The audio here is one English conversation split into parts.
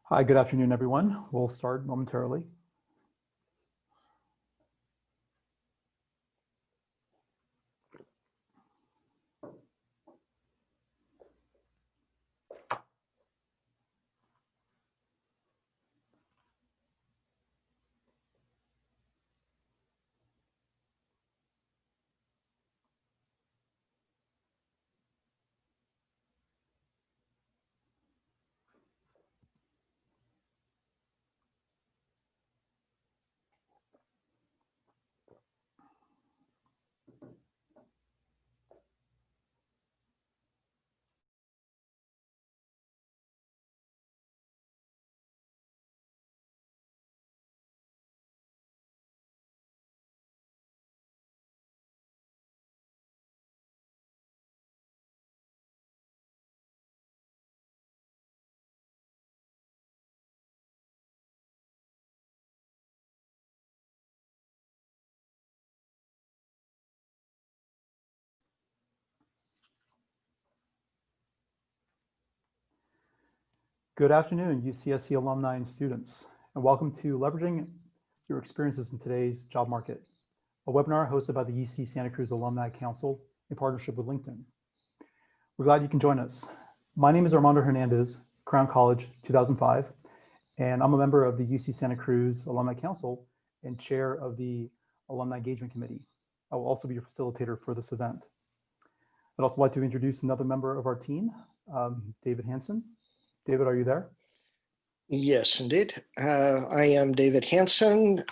Hi, good afternoon, everyone. We'll start momentarily. Good afternoon, UCSC alumni and students, and welcome to Leveraging Your Experiences in Today's Job Market, a webinar hosted by the UC Santa Cruz Alumni Council in partnership with LinkedIn. We're glad you can join us. My name is Armando Hernandez, Crown College 2005, and I'm a member of the UC Santa Cruz Alumni Council and chair of the Alumni Engagement Committee. I will also be your facilitator for this event. I'd also like to introduce another member of our team, David Hansen. David, are you there? Yes, indeed. I am David Hansen,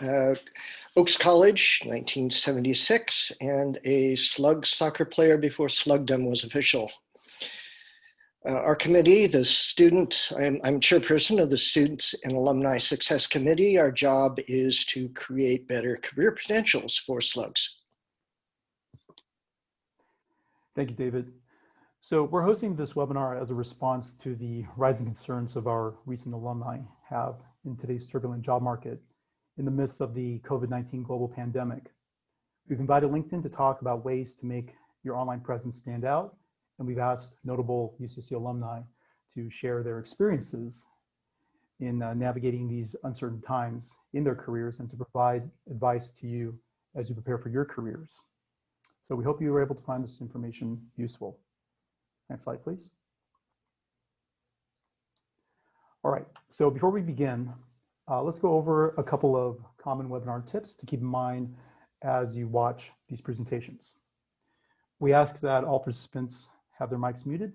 Oaks College, 1976, and a slug soccer player before slugdom was official. Our committee, the student, I'm chairperson of the Students and Alumni Success Committee. Our job is to create better career potentials for slugs. Thank you, David. So we're hosting this webinar as a response to the rising concerns of our recent alumni have in today's turbulent job market in the midst of the COVID-19 global pandemic. We've invited LinkedIn to talk about ways to make your online presence stand out, and we've asked notable UCSC alumni to share their experiences in navigating these uncertain times in their careers and to provide advice to you as you prepare for your careers. So we hope you were able to find this information useful. Next slide, please. All right, so before we begin, let's go over a couple of common webinar tips to keep in mind as you watch these presentations. We ask that all participants have their mics muted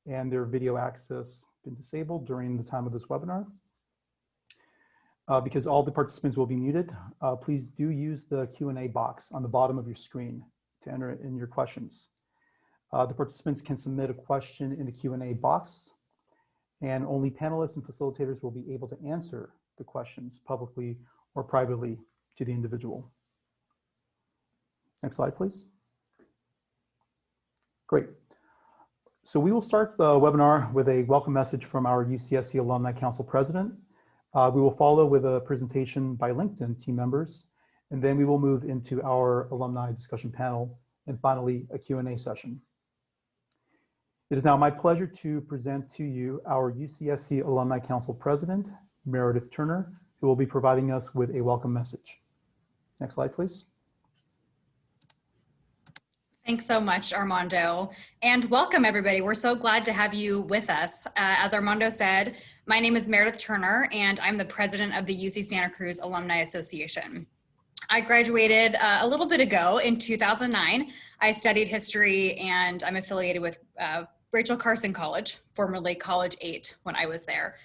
and their video access been disabled during the time of this webinar. Because all the participants will be muted, please do use the Q&A box on the bottom of your screen to enter in your questions. The participants can submit a question in the Q&A box, and only panelists and facilitators will be able to answer the questions publicly or privately to the individual. Next slide, please. Great. So we will start the webinar with a welcome message from our UCSC Alumni Council President. We will follow with a presentation by LinkedIn team members, and then we will move into our alumni discussion panel, and finally a Q&A session. It is now my pleasure to present to you our UCSC Alumni Council President, Meredith Turner, who will be providing us with a welcome message. Next slide, please. Thanks so much, Armando, and welcome everybody. We're so glad to have you with us. As Armando said, my name is Meredith Turner, and I'm the president of the UC Santa Cruz Alumni Association. I graduated a little bit ago in 2009. I studied history, and I'm affiliated with Rachel Carson College, formerly College 8 when I was there.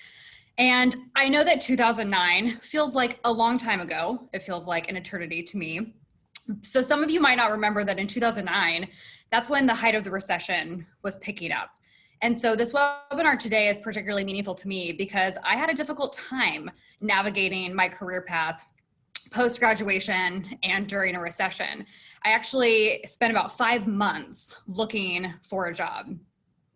And I know that 2009 feels like a long time ago. It feels like an eternity to me. So some of you might not remember that in 2009, that's when the height of the recession was picking up. And so this webinar today is particularly meaningful to me because I had a difficult time navigating my career path post-graduation and during a recession. I actually spent about 5 months looking for a job,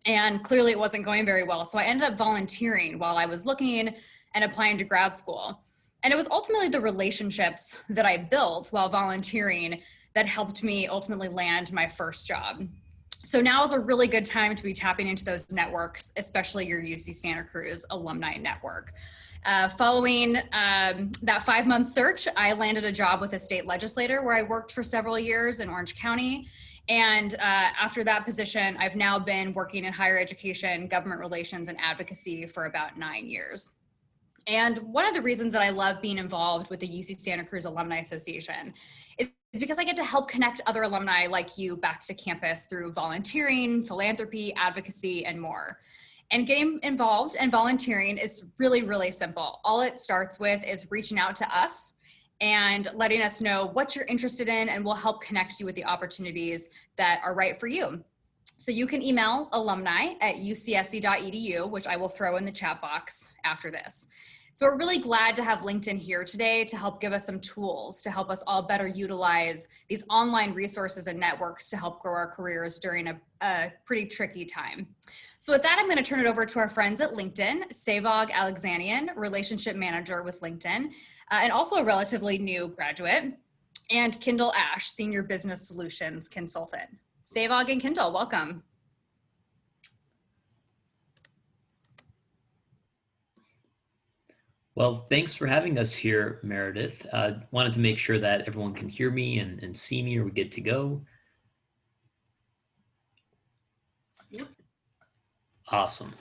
and clearly it wasn't going very well. So I ended up volunteering while I was looking and applying to grad school. And it was ultimately the relationships that I built while volunteering that helped me ultimately land my first job. So now is a really good time to be tapping into those networks, especially your UC Santa Cruz alumni network. Following that 5-month search, I landed a job with a state legislator where I worked for several years in Orange County. And after that position, I've now been working in higher education, government relations, and advocacy for about 9 years. And one of the reasons that I love being involved with the UC Santa Cruz Alumni Association is because I get to help connect other alumni like you back to campus through volunteering, philanthropy, advocacy, and more. And getting involved and volunteering is really, really simple. All it starts with is reaching out to us and letting us know what you're interested in, and we'll help connect you with the opportunities that are right for you. So you can email alumni@ucsc.edu, which I will throw in the chat box after this. So we're really glad to have LinkedIn here today to help give us some tools to help us all better utilize these online resources and networks to help grow our careers during a pretty tricky time. So with that, I'm going to turn it over to our friends at LinkedIn, Sevog Alexanian, Relationship Manager with LinkedIn, and also a relatively new graduate, and Kendall Ash, Senior Business Solutions Consultant. Sevog and Kendall, welcome. Well, thanks for having us here, Meredith. Wanted to make sure that everyone can hear me and see me. Are we good to go? Yep. Awesome.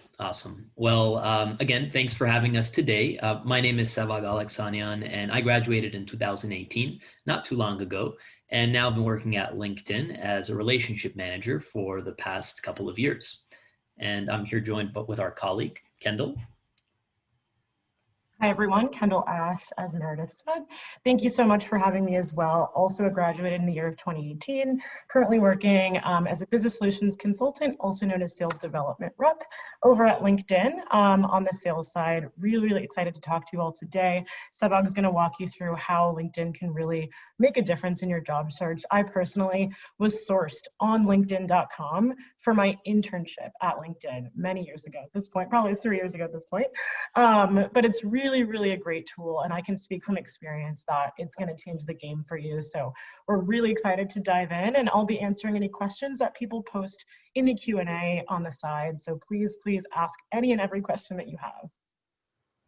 Well, again, thanks for having us today. My name is Sevog Alexanian, and I graduated in 2018, not too long ago, and now I've been working at LinkedIn as a relationship manager for the past couple of years. And I'm here joined with our colleague, Kendall. Hi everyone, Kendall Ash, as Meredith said. Thank you so much for having me as well. Also graduated in the year of 2018, currently working as a business solutions consultant, also known as sales development rep over at LinkedIn on the sales side. Really excited to talk to you all today. Sevog is going to walk you through how LinkedIn can really make a difference in your job search. I personally was sourced on LinkedIn.com for my internship at LinkedIn many years ago at this point, probably 3 years ago at this point. But it's really a great tool, and I can speak from experience that it's going to change the game for you. So we're really excited to dive in, and I'll be answering any questions that people post in the Q&A on the side. So please ask any and every question that you have.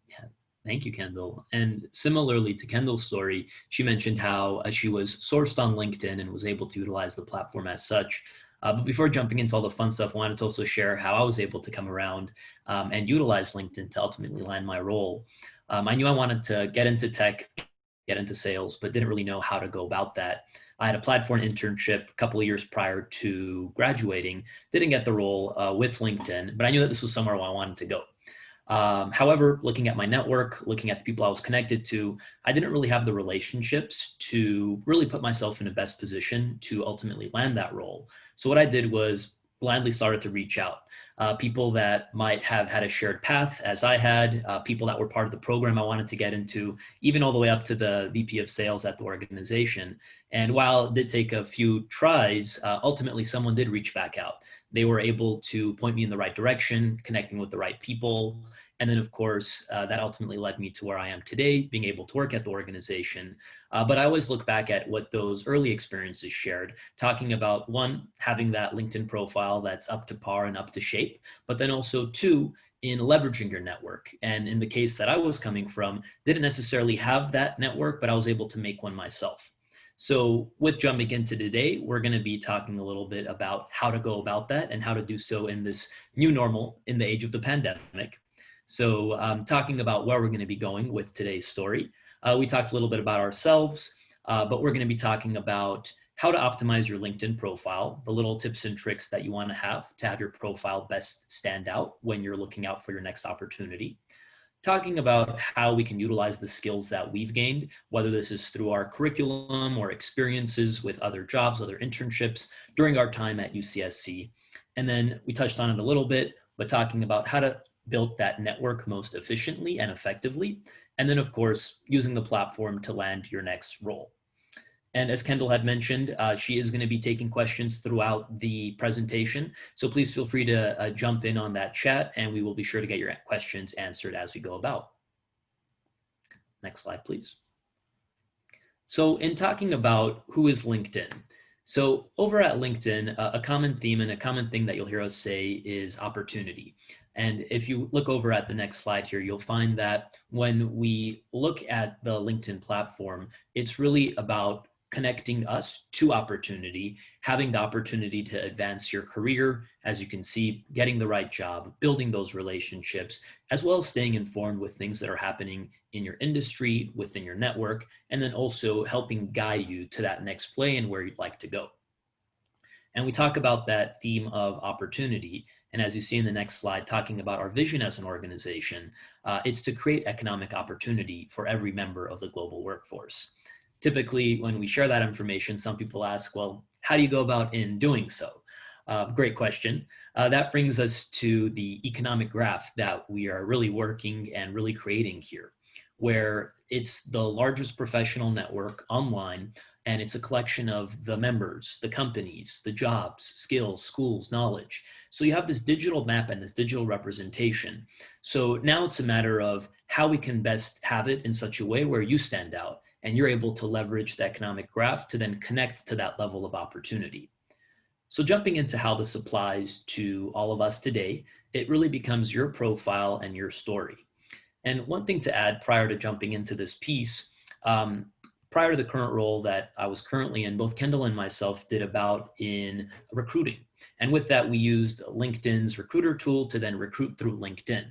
Yeah, thank you, Kendall. And similarly to Kendall's story, she mentioned how she was sourced on LinkedIn and was able to utilize the platform as such. But before jumping into all the fun stuff, I wanted to also share how I was able to come around and utilize LinkedIn to ultimately land my role. I knew I wanted to get into tech, get into sales, but didn't really know how to go about that. I had applied for an internship a couple of years prior to graduating, didn't get the role with LinkedIn, but I knew that this was somewhere where I wanted to go. However, looking at my network, looking at the people I was connected to, I didn't really have the relationships to really put myself in the best position to ultimately land that role. So what I did was blindly started to reach out. People that might have had a shared path as I had, people that were part of the program I wanted to get into, even all the way up to the VP of sales at the organization. And while it did take a few tries, ultimately someone did reach back out. They were able to point me in the right direction, connecting with the right people. And then, of course, that ultimately led me to where I am today, being able to work at the organization. But I always look back at what those early experiences shared, talking about, one, having that LinkedIn profile that's up to par and up to shape, but then also, two, in leveraging your network. And in the case that I was coming from, didn't necessarily have that network, but I was able to make one myself. So with jumping into today, we're going to be talking a little bit about how to go about that and how to do so in this new normal in the age of the pandemic. So talking about where we're going to be going with today's story, we talked a little bit about ourselves, but we're going to be talking about how to optimize your LinkedIn profile, the little tips and tricks that you want to have your profile best stand out when you're looking out for your next opportunity. Talking about how we can utilize the skills that we've gained, whether this is through our curriculum or experiences with other jobs, other internships during our time at UCSC. And then we touched on it a little bit, but talking about how to build that network most efficiently and effectively. And then, of course, using the platform to land your next role. And as Kendall had mentioned, she is going to be taking questions throughout the presentation. So please feel free to jump in on that chat, and we will be sure to get your questions answered as we go about. Next slide, please. So in talking about who is LinkedIn, So over at LinkedIn, a common theme and a common thing that you'll hear us say is opportunity. And if you look over at the next slide here, you'll find that when we look at the LinkedIn platform, it's really about connecting us to opportunity, having the opportunity to advance your career, as you can see, getting the right job, building those relationships, as well as staying informed with things that are happening in your industry, within your network, and then also helping guide you to that next play and where you'd like to go. And we talk about that theme of opportunity. And as you see in the next slide, talking about our vision as an organization, it's to create economic opportunity for every member of the global workforce. Typically, when we share that information, some people ask, well, how do you go about in doing so? Great question. That brings us to the economic graph that we are really working and really creating here, where it's the largest professional network online, and it's a collection of the members, the companies, the jobs, skills, schools, knowledge. So you have this digital map and this digital representation. So now it's a matter of how we can best have it in such a way where you stand out and you're able to leverage the economic graph to then connect to that level of opportunity. So jumping into how this applies to all of us today, it really becomes your profile and your story. And one thing to add prior to jumping into this piece, prior to the current role that I was currently in, both Kendall and myself did about in recruiting. And with that, we used LinkedIn's recruiter tool to then recruit through LinkedIn.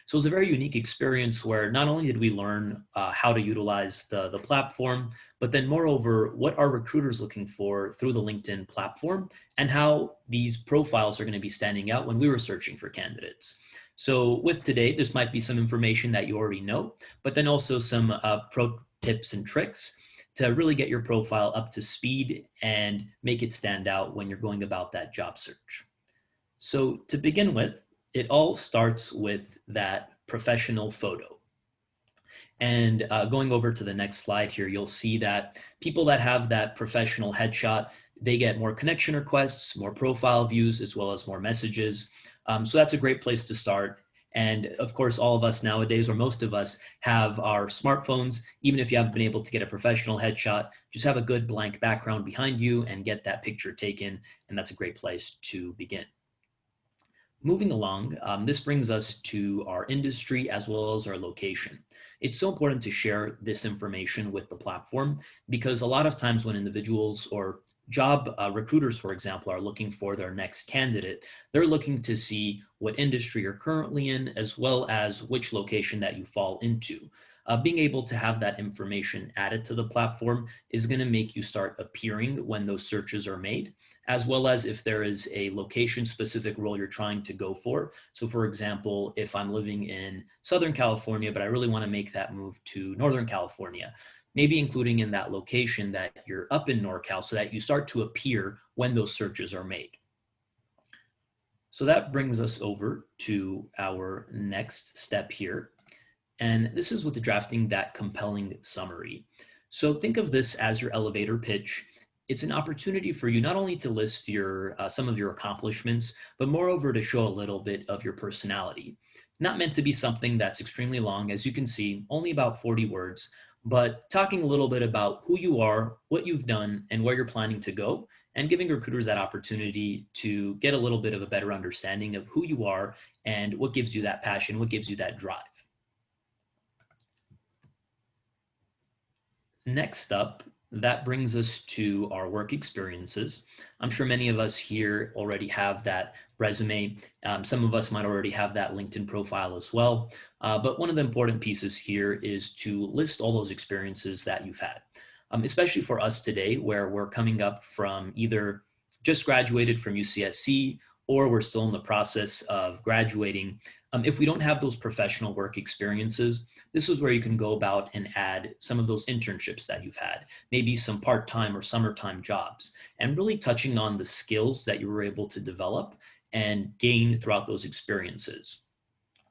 So it was a very unique experience where not only did we learn how to utilize the platform, but then moreover, what are recruiters looking for through the LinkedIn platform and how these profiles are going to be standing out when we were searching for candidates. So with today, this might be some information that you already know, but then also some pro tips and tricks to really get your profile up to speed and make it stand out when you're going about that job search. So to begin with, it all starts with that professional photo. And going over to the next slide here, you'll see that people that have that professional headshot, they get more connection requests, more profile views, as well as more messages. So that's a great place to start. And of course, all of us nowadays, or most of us, have our smartphones. Even if you haven't been able to get a professional headshot, just have a good blank background behind you and get that picture taken. And that's a great place to begin. Moving along, this brings us to our industry as well as our location. It's so important to share this information with the platform because a lot of times when individuals or job recruiters, for example, are looking for their next candidate, they're looking to see what industry you're currently in, as well as which location that you fall into. Being able to have that information added to the platform is going to make you start appearing when those searches are made, as well as if there is a location-specific role you're trying to go for. So for example, if I'm living in Southern California, but I really want to make that move to Northern California, maybe including in that location that you're up in NorCal so that you start to appear when those searches are made. So that brings us over to our next step here. And this is with drafting that compelling summary. So think of this as your elevator pitch. It's an opportunity for you not only to list your some of your accomplishments, but moreover to show a little bit of your personality. Not meant to be something that's extremely long, as you can see, only about 40 words, but talking a little bit about who you are, what you've done, and where you're planning to go, and giving recruiters that opportunity to get a little bit of a better understanding of who you are and what gives you that passion, what gives you that drive. Next up, that brings us to our work experiences. I'm sure many of us here already have that resume. Some of us might already have that LinkedIn profile as well. But one of the important pieces here is to list all those experiences that you've had, especially for us today, where we're coming up from either just graduated from UCSC or we're still in the process of graduating. If we don't have those professional work experiences, this is where you can go about and add some of those internships that you've had, maybe some part-time or summertime jobs, and really touching on the skills that you were able to develop and gain throughout those experiences.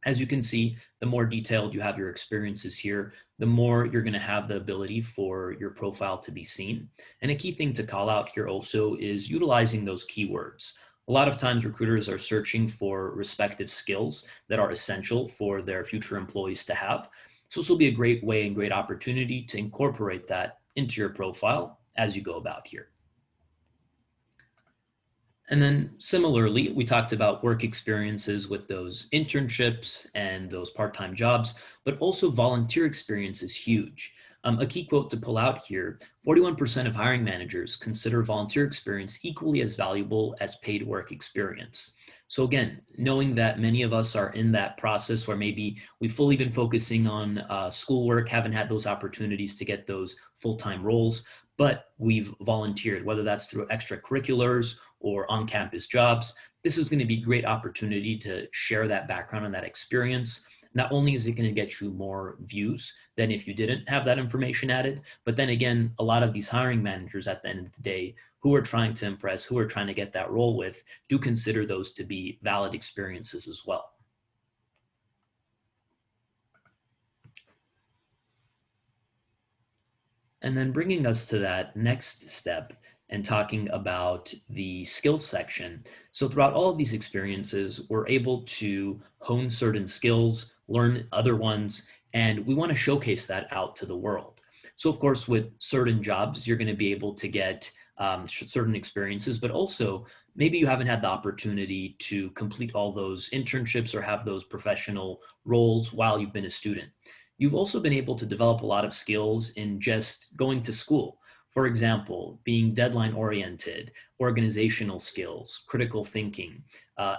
As you can see, the more detailed you have your experiences here, the more you're going to have the ability for your profile to be seen. And a key thing to call out here also is utilizing those keywords. A lot of times recruiters are searching for respective skills that are essential for their future employees to have. So this will be a great way and great opportunity to incorporate that into your profile as you go about here. And then similarly, we talked about work experiences with those internships and those part-time jobs, but also volunteer experience is huge. A key quote to pull out here, 41% of hiring managers consider volunteer experience equally as valuable as paid work experience. So again, knowing that many of us are in that process where maybe we've fully been focusing on schoolwork, haven't had those opportunities to get those full-time roles, but we've volunteered, whether that's through extracurriculars or on-campus jobs. This is going to be a great opportunity to share that background and that experience. Not only is it going to get you more views than if you didn't have that information added, but then again, a lot of these hiring managers at the end of the day who are trying to impress, who are trying to get that role with, do consider those to be valid experiences as well. And then bringing us to that next step and talking about the skills section. So throughout all of these experiences, we're able to hone certain skills, learn other ones, and we want to showcase that out to the world. So of course, with certain jobs, you're going to be able to get certain experiences, but also maybe you haven't had the opportunity to complete all those internships or have those professional roles while you've been a student. You've also been able to develop a lot of skills in just going to school. For example, being deadline oriented, organizational skills, critical thinking,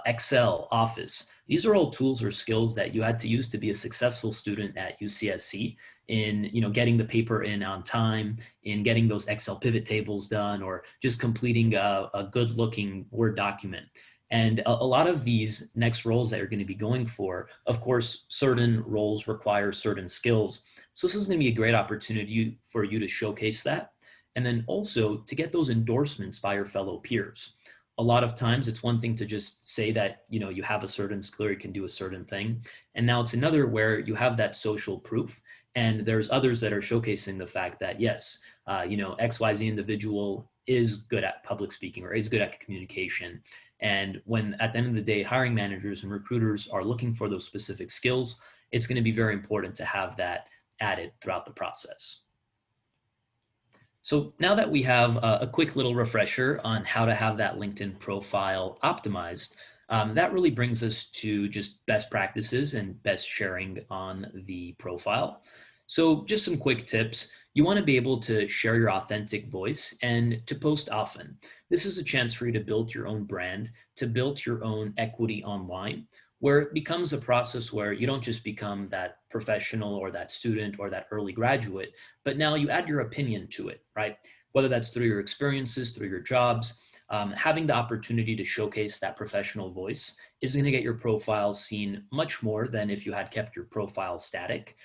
Excel, Office. These are all tools or skills that you had to use to be a successful student at UCSC in getting the paper in on time, in getting those Excel pivot tables done, or just completing a good looking Word document. And a lot of these next roles that you're going to be going for, of course, certain roles require certain skills. So this is going to be a great opportunity for you to showcase that. And then also to get those endorsements by your fellow peers. A lot of times it's one thing to just say that, you have a certain skill or you can do a certain thing. And now it's another where you have that social proof. And there's others that are showcasing the fact that, yes, XYZ individual is good at public speaking or is good at communication. And when at the end of the day, hiring managers and recruiters are looking for those specific skills, it's going to be very important to have that added throughout the process. So now that we have a quick little refresher on how to have that LinkedIn profile optimized, that really brings us to just best practices and best sharing on the profile. So just some quick tips. You want to be able to share your authentic voice and to post often. This is a chance for you to build your own brand, to build your own equity online, where it becomes a process where you don't just become that professional or that student or that early graduate, but now you add your opinion to it, right? Whether that's through your experiences, through your jobs, having the opportunity to showcase that professional voice is going to get your profile seen much more than if you had kept your profile static.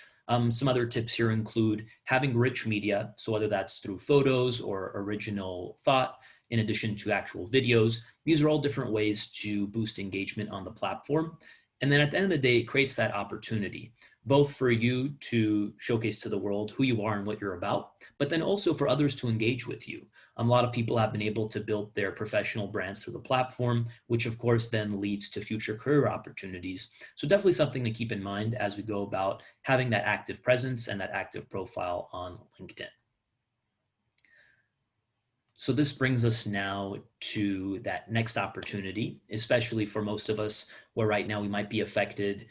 Some other tips here include having rich media. So whether that's through photos or original thought, in addition to actual videos, these are all different ways to boost engagement on the platform. And then at the end of the day, it creates that opportunity, both for you to showcase to the world who you are and what you're about, but then also for others to engage with you. A lot of people have been able to build their professional brands through the platform, which of course then leads to future career opportunities. So definitely something to keep in mind as we go about having that active presence and that active profile on LinkedIn. So this brings us now to that next opportunity, especially for most of us where right now we might be affected,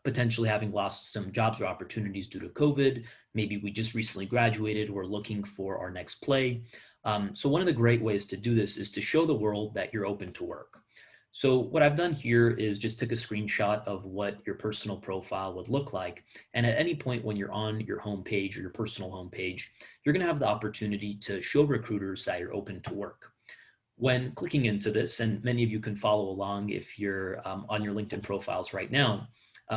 potentially having lost some jobs or opportunities due to COVID. Maybe we just recently graduated, we're looking for our next play. So one of the great ways to do this is to show the world that you're open to work. So what I've done here is just took a screenshot of what your personal profile would look like. And at any point when you're on your homepage or your personal homepage, you're going to have the opportunity to show recruiters that you're open to work. When clicking into this, and many of you can follow along if you're on your LinkedIn profiles right now,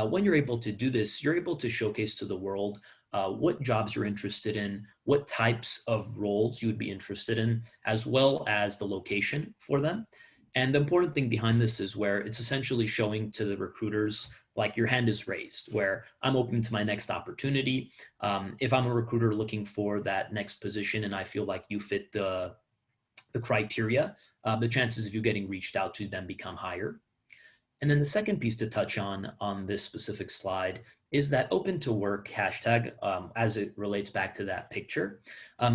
when you're able to do this, you're able to showcase to the world what jobs you're interested in, what types of roles you would be interested in, as well as the location for them. And the important thing behind this is where it's essentially showing to the recruiters, like your hand is raised, where I'm open to my next opportunity. If I'm a recruiter looking for that next position and I feel like you fit the criteria, the chances of you getting reached out to then become higher. And then the second piece to touch on this specific slide is that open to work hashtag as it relates back to that picture.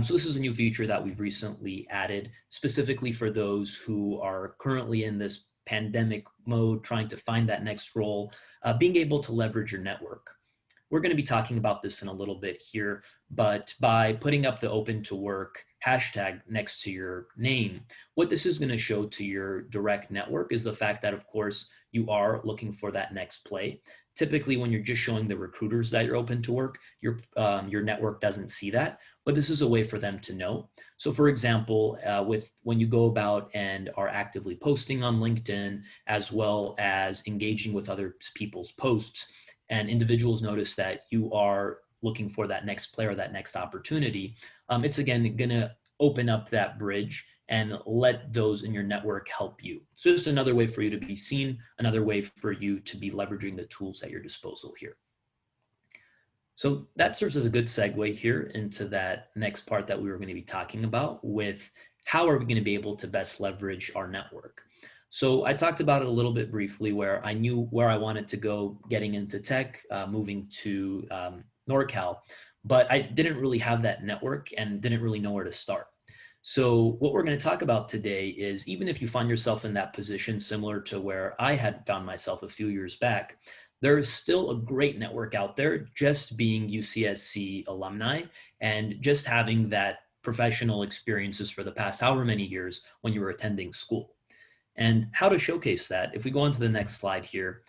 So this is a new feature that we've recently added specifically for those who are currently in this pandemic mode, trying to find that next role, being able to leverage your network. We're going to be talking about this in a little bit here, but by putting up the open to work hashtag next to your name, what this is going to show to your direct network is the fact that, of course, you are looking for that next play. Typically, when you're just showing the recruiters that you're open to work, your network doesn't see that, but this is a way for them to know. So for example, when you go about and are actively posting on LinkedIn, as well as engaging with other people's posts, and individuals notice that you are looking for that next player, that next opportunity, it's again going to open up that bridge and let those in your network help you. So just another way for you to be seen, another way for you to be leveraging the tools at your disposal here. So that serves as a good segue here into that next part that we were going to be talking about with how are we going to be able to best leverage our network. So I talked about it a little bit briefly where I knew where I wanted to go getting into tech, moving to NorCal, but I didn't really have that network and didn't really know where to start. So what we're going to talk about today is even if you find yourself in that position similar to where I had found myself a few years back, there is still a great network out there just being UCSC alumni and just having that professional experiences for the past however many years when you were attending school. And how to showcase that, if we go on to the next slide here,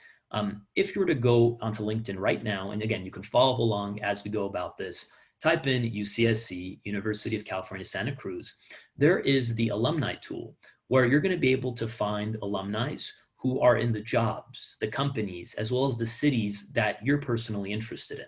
if you were to go onto LinkedIn right now, and again, you can follow along as we go about this, type in UCSC, University of California, Santa Cruz, there is the alumni tool where you're going to be able to find alumni who are in the jobs, the companies, as well as the cities that you're personally interested in.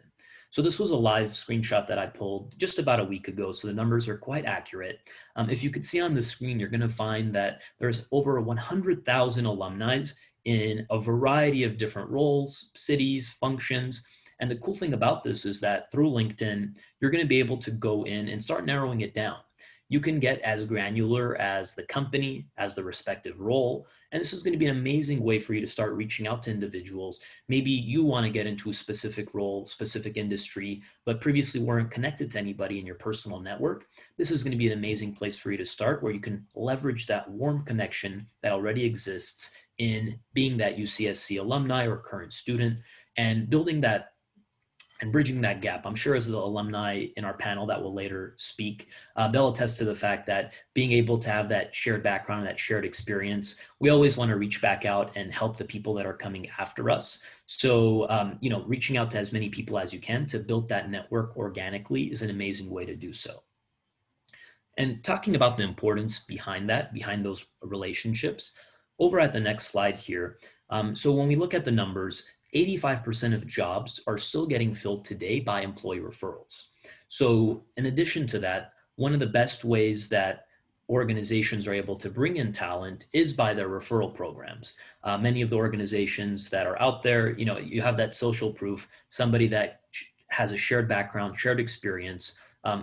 So this was a live screenshot that I pulled just about a week ago, so the numbers are quite accurate. If you could see on the screen, you're going to find that there's over 100,000 alumni in a variety of different roles, cities, functions. And the cool thing about this is that through LinkedIn, you're going to be able to go in and start narrowing it down. You can get as granular as the company, as the respective role. And this is going to be an amazing way for you to start reaching out to individuals. Maybe you want to get into a specific role, specific industry, but previously weren't connected to anybody in your personal network. This is going to be an amazing place for you to start where you can leverage that warm connection that already exists in being that UCSC alumni or current student and building that and bridging that gap. I'm sure as the alumni in our panel that will later speak, they'll attest to the fact that being able to have that shared background, that shared experience, we always want to reach back out and help the people that are coming after us. So, reaching out to as many people as you can to build that network organically is an amazing way to do so. And talking about the importance behind that, behind those relationships, over at the next slide here. So when we look at the numbers, 85% of jobs are still getting filled today by employee referrals. So in addition to that, one of the best ways that organizations are able to bring in talent is by their referral programs. Many of the organizations that are out there, you have that social proof, somebody that has a shared background, shared experience,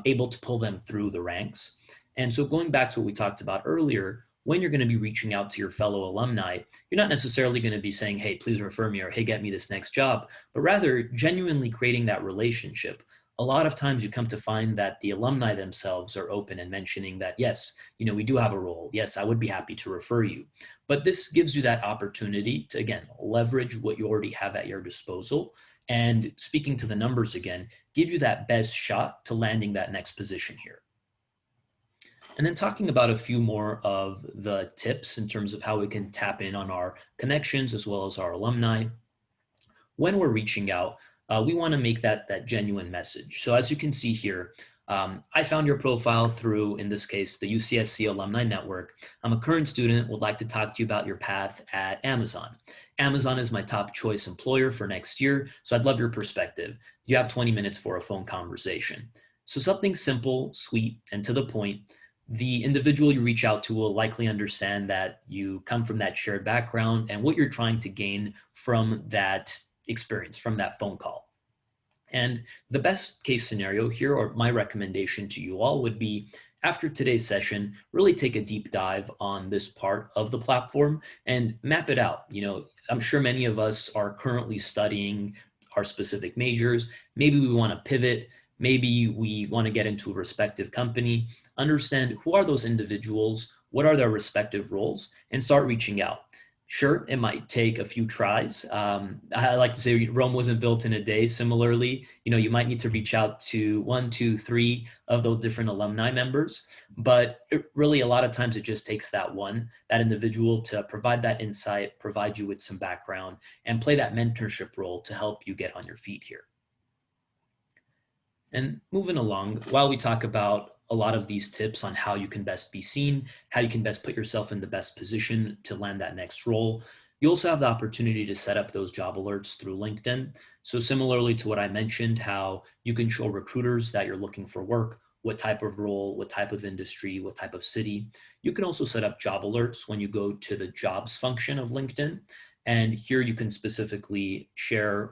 able to pull them through the ranks. And so going back to what we talked about earlier, when you're going to be reaching out to your fellow alumni, you're not necessarily going to be saying, hey, please refer me, or hey, get me this next job, but rather genuinely creating that relationship. A lot of times you come to find that the alumni themselves are open and mentioning that, yes, we do have a role. Yes, I would be happy to refer you. But this gives you that opportunity to, again, leverage what you already have at your disposal. And speaking to the numbers again, give you that best shot to landing that next position here. And then talking about a few more of the tips in terms of how we can tap in on our connections as well as our alumni. When we're reaching out, we want to make that genuine message. So as you can see here, I found your profile through, in this case, the UCSC Alumni Network. I'm a current student, would like to talk to you about your path at Amazon. Amazon is my top choice employer for next year, so I'd love your perspective. You have 20 minutes for a phone conversation. So something simple, sweet, and to the point. The individual you reach out to will likely understand that you come from that shared background and what you're trying to gain from that experience, from that phone call. And the best case scenario here, or my recommendation to you all, would be after today's session, really take a deep dive on this part of the platform and map it out. I'm sure many of us are currently studying our specific majors. Maybe we want to pivot. Maybe we want to get into a respective company. Understand who are those individuals, what are their respective roles, and start reaching out. Sure, it might take a few tries. I like to say Rome wasn't built in a day. Similarly, you might need to reach out to 1, 2, 3 of those different alumni members, but really a lot of times it just takes that individual to provide that insight, provide you with some background, and play that mentorship role to help you get on your feet here. And moving along, while we talk about a lot of these tips on how you can best be seen, how you can best put yourself in the best position to land that next role, you also have the opportunity to set up those job alerts through LinkedIn. So similarly to what I mentioned, how you can show recruiters that you're looking for work, what type of role, what type of industry, what type of city. You can also set up job alerts when you go to the jobs function of LinkedIn. And here you can specifically share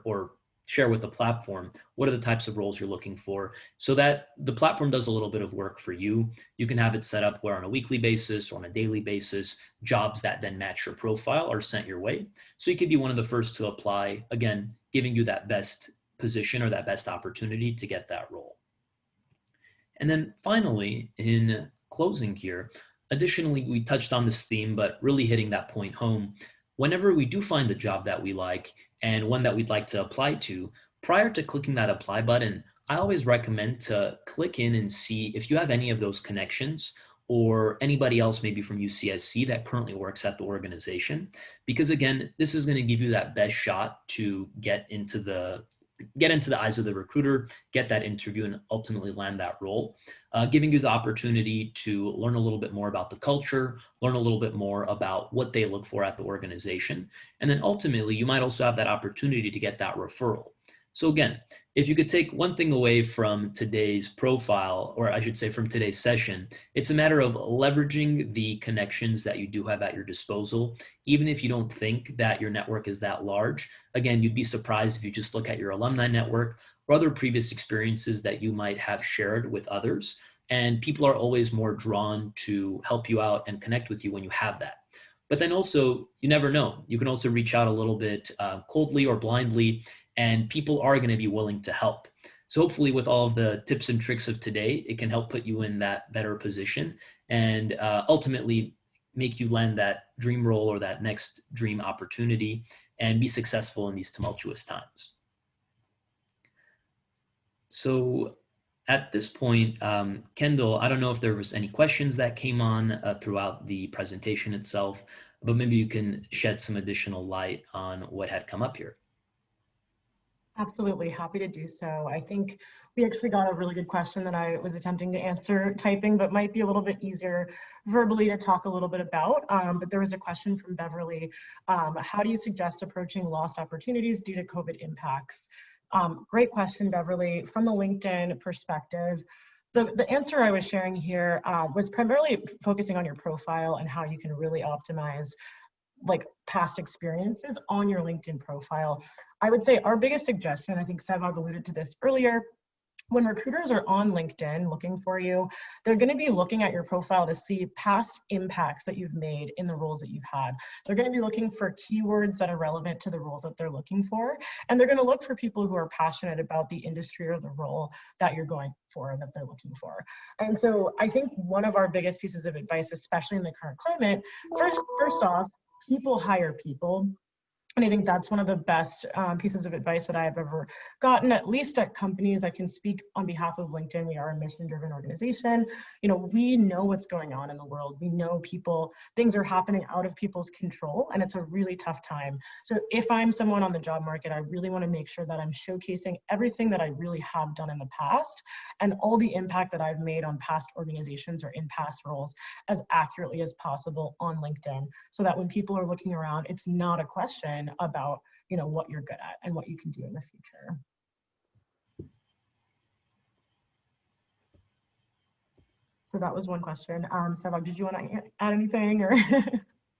with the platform what are the types of roles you're looking for, so that the platform does a little bit of work for you. You can have it set up where on a weekly basis or on a daily basis, jobs that then match your profile are sent your way. So you could be one of the first to apply, again, giving you that best position or that best opportunity to get that role. And then finally, in closing here, additionally, we touched on this theme, but really hitting that point home. Whenever we do find the job that we like and one that we'd like to apply to, prior to clicking that apply button, I always recommend to click in and see if you have any of those connections or anybody else maybe from UCSC that currently works at the organization. Because again, this is going to give you that best shot to get into the eyes of the recruiter, get that interview, and ultimately land that role, giving you the opportunity to learn a little bit more about the culture, learn a little bit more about what they look for at the organization. And then ultimately, you might also have that opportunity to get that referral. So again, if you could take one thing away from today's profile, or I should say from today's session, it's a matter of leveraging the connections that you do have at your disposal. Even if you don't think that your network is that large, again, you'd be surprised if you just look at your alumni network or other previous experiences that you might have shared with others. And people are always more drawn to help you out and connect with you when you have that. But then also, you never know. You can also reach out a little bit coldly or blindly, and people are going to be willing to help. So hopefully with all of the tips and tricks of today, it can help put you in that better position and ultimately make you land that dream role or that next dream opportunity and be successful in these tumultuous times. So at this point, Kendall, I don't know if there was any questions that came on throughout the presentation itself, but maybe you can shed some additional light on what had come up here. Absolutely, happy to do so. I think we actually got a really good question that I was attempting to answer typing, but might be a little bit easier verbally to talk a little bit about. But there was a question from Beverly. How do you suggest approaching lost opportunities due to COVID impacts? Great question, Beverly. From a LinkedIn perspective, the answer I was sharing here was primarily focusing on your profile and how you can really optimize like past experiences on your LinkedIn profile. I would say our biggest suggestion, I think Sevag alluded to this earlier, when recruiters are on LinkedIn looking for you, they're going to be looking at your profile to see past impacts that you've made in the roles that you've had. They're going to be looking for keywords that are relevant to the role that they're looking for. And they're going to look for people who are passionate about the industry or the role that you're going for and that they're looking for. And so I think one of our biggest pieces of advice, especially in the current climate, first off, people hire people. And I think that's one of the best pieces of advice that I've ever gotten, at least at companies. I can speak on behalf of LinkedIn. We are a mission-driven organization. You know, we know what's going on in the world. We know things are happening out of people's control, and it's a really tough time. So if I'm someone on the job market, I really want to make sure that I'm showcasing everything that I really have done in the past and all the impact that I've made on past organizations or in past roles as accurately as possible on LinkedIn, so that when people are looking around, it's not a question about, you know, what you're good at and what you can do in the future. So that was one question. Sevag, did you want to add anything or?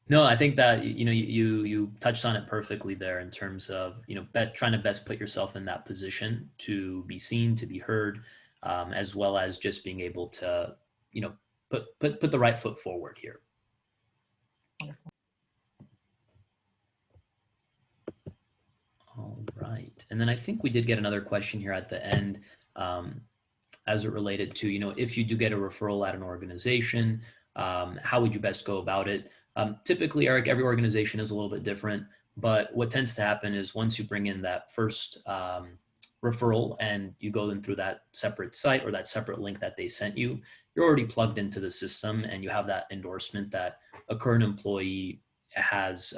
No, I think that, you know, you touched on it perfectly there in terms of, you know, trying to best put yourself in that position to be seen, to be heard, as well as just being able to, you know, put the right foot forward here. Wonderful. All right. right. And then I think we did get another question here at the end as it related to, if you do get a referral at an organization, how would you best go about it? Typically, Eric, every organization is a little bit different, but what tends to happen is once you bring in that first referral and you go in through that separate site or that separate link that they sent you, you're already plugged into the system and you have that endorsement that a current employee has,